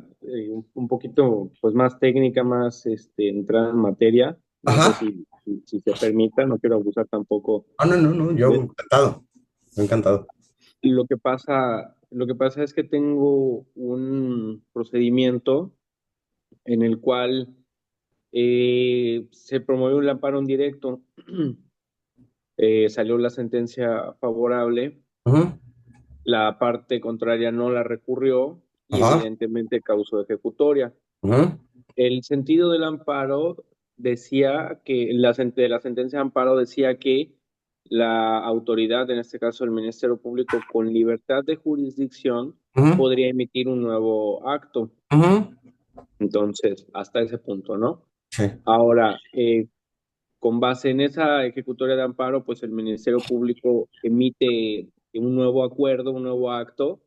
un poquito pues, más técnica, más entrada en materia. No sé Ajá. si se permita, no quiero abusar tampoco. No, yo encantado, encantado. Lo que pasa es que tengo un procedimiento en el cual se promovió un amparo en directo, salió la sentencia favorable, Ajá, la parte contraria no la recurrió y ajá, evidentemente causó ejecutoria. ajá, El sentido del amparo decía que, de la sentencia de amparo decía que la autoridad, en este caso el Ministerio Público, con libertad de jurisdicción, ajá, podría emitir un nuevo acto. ajá. Entonces, hasta ese punto, ¿no? Sí. Ahora, con base en esa ejecutoria de amparo, pues el Ministerio Público emite un nuevo acuerdo, un nuevo acto,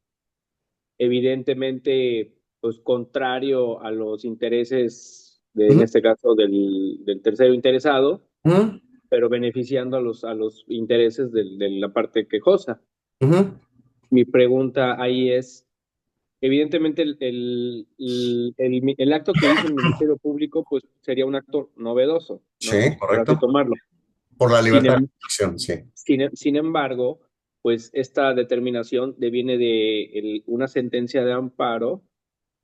evidentemente, pues contrario a los intereses, en Ajá, este caso, del tercero interesado, ajá, pero beneficiando a los intereses de la parte quejosa. ajá. Mi pregunta ahí es, evidentemente, el acto que hizo el Ministerio Público, pues sería un acto novedoso, Sí, ¿no? Por así correcto. tomarlo. Por la Sin, libertad de em- expresión, sí. sin embargo, pues esta determinación deviene de una sentencia de amparo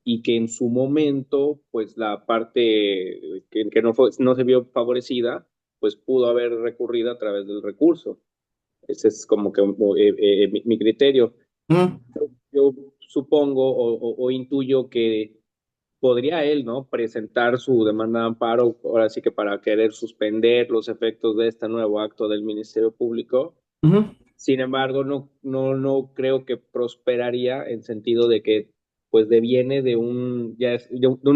y que en su momento, pues la parte que no se vio favorecida, pues pudo haber recurrido a través del recurso. Ese es como que mi criterio. Ajá, Yo supongo o intuyo que podría él, ¿no? Presentar su demanda de amparo, ahora sí que para querer suspender los efectos de este nuevo acto del Ministerio Público. ajá, Sin embargo, no creo que prosperaría en sentido de que pues deviene de un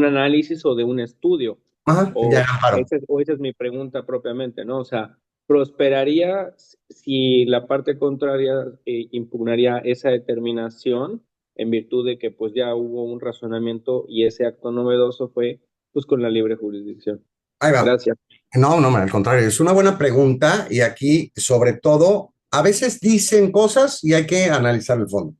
análisis o de un estudio. ajá, ya amparo. Esa es mi pregunta propiamente, ¿no? O sea, ¿prosperaría si la parte contraria impugnaría esa determinación en virtud de que pues ya hubo un razonamiento y ese acto novedoso fue pues con la libre jurisdicción? Ahí va. Gracias. No, al contrario, es una buena pregunta y aquí, sobre todo, a veces dicen cosas y hay que analizar el fondo.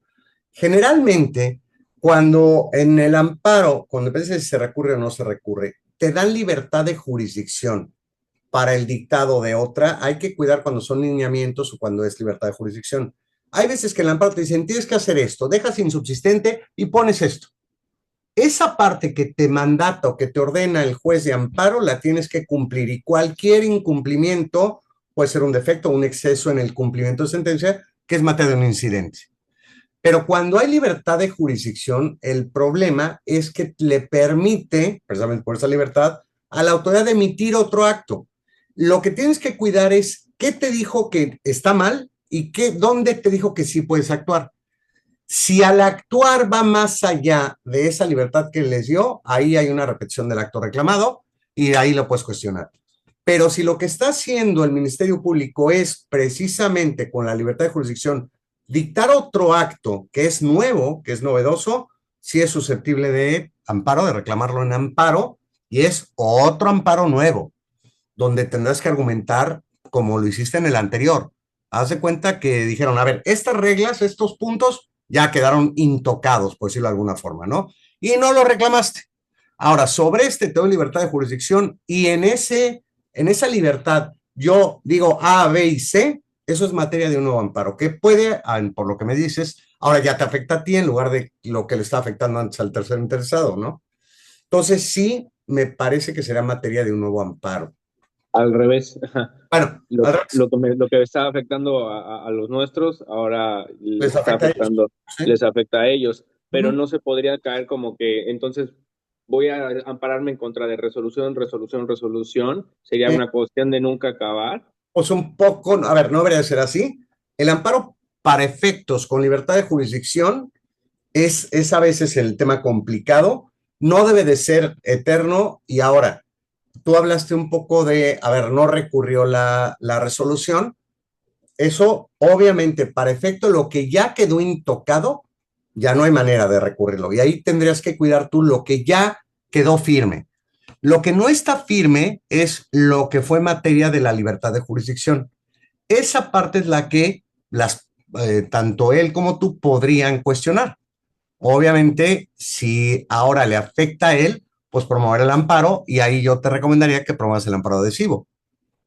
Generalmente, cuando en el amparo, cuando depende si se recurre o no se recurre, te dan libertad de jurisdicción para el dictado de otra. Hay que cuidar cuando son lineamientos o cuando es libertad de jurisdicción. Hay veces que en el amparo te dicen, tienes que hacer esto, dejas insubsistente y pones esto. Esa parte que te mandata o que te ordena el juez de amparo la tienes que cumplir y cualquier incumplimiento puede ser un defecto o un exceso en el cumplimiento de sentencia, que es materia de un incidente. Pero cuando hay libertad de jurisdicción, el problema es que le permite, precisamente por esa libertad, a la autoridad de emitir otro acto. Lo que tienes que cuidar es qué te dijo que está mal y dónde te dijo que sí puedes actuar. Si al actuar va más allá de esa libertad que les dio, ahí hay una repetición del acto reclamado y ahí lo puedes cuestionar. Pero si lo que está haciendo el Ministerio Público es precisamente con la libertad de jurisdicción dictar otro acto que es nuevo, que es novedoso, sí es susceptible de amparo, de reclamarlo en amparo, y es otro amparo nuevo, donde tendrás que argumentar como lo hiciste en el anterior. Haz de cuenta que dijeron, a ver, estas reglas, estos puntos ya quedaron intocados, por decirlo de alguna forma, ¿no? Y no lo reclamaste. Ahora, sobre te doy libertad de jurisdicción y en esa libertad yo digo A, B y C, eso es materia de un nuevo amparo, que puede, por lo que me dices, ahora ya te afecta a ti en lugar de lo que le está afectando antes al tercer interesado, ¿no? Entonces sí, me parece que será materia de un nuevo amparo. Al revés. Bueno, al revés. Lo que está afectando a los nuestros, ahora Les afecta a ellos. ¿Sí? les afecta a ellos. Pero Ujú. no se podría caer como que entonces voy a ampararme en contra de resolución. Sería una cuestión de nunca acabar. Pues un poco, a ver, no debería ser así. El amparo para efectos con libertad de jurisdicción es a veces el tema complicado, no debe de ser eterno. Y ahora, tú hablaste un poco de, a ver, no recurrió la resolución. Eso, obviamente, para efecto, lo que ya quedó intocado, ya no hay manera de recurrirlo. Y ahí tendrías que cuidar tú lo que ya quedó firme. Lo que no está firme es lo que fue materia de la libertad de jurisdicción. Esa parte es la que tanto él como tú podrían cuestionar. Obviamente, si ahora le afecta a él, pues promover el amparo y ahí yo te recomendaría que promuevas el amparo adhesivo.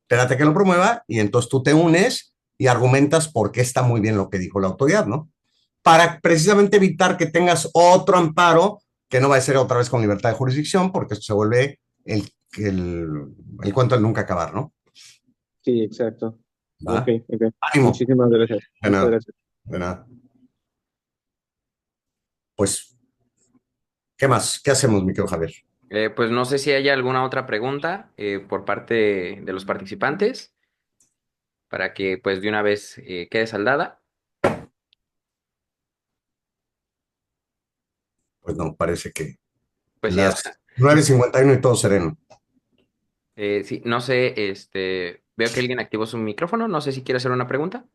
Espérate que lo promueva y entonces tú te unes y argumentas por qué está muy bien lo que dijo la autoridad, ¿no? Para precisamente evitar que tengas otro amparo que no va a ser otra vez con libertad de jurisdicción, porque esto se vuelve el cuento del nunca acabar, ¿no? Sí, exacto. ¿Va? Ok. Ánimo. Muchísimas gracias. De Muchas nada. gracias. De nada. Pues, ¿qué más? ¿Qué hacemos, mi querido Javier? Pues no sé si hay alguna otra pregunta por parte de los participantes para que pues de una vez quede saldada. Pues no, parece que Pues sí, las 9:51 y todo sereno. sí, no sé, veo que alguien activó su micrófono, no sé si quiere hacer una pregunta.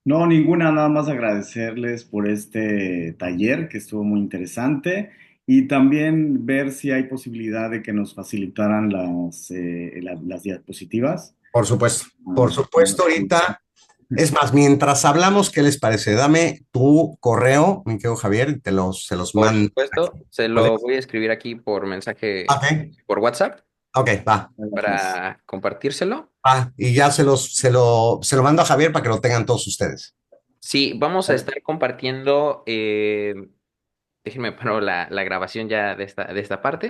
No, ninguna, nada más agradecerles por este taller que estuvo muy interesante y también ver si hay posibilidad de que nos facilitaran las diapositivas. Por supuesto, ahorita. Es más, mientras hablamos, ¿qué les parece? Dame tu correo, mi querido Javier, y se los Por mando. supuesto, se ¿Vale? lo voy a escribir aquí por mensaje, Ok, por WhatsApp, ok, va. para compartírselo. Y ya se lo mando a Javier para que lo tengan todos ustedes. Sí, vamos a estar compartiendo, déjenme poner la grabación ya de esta parte.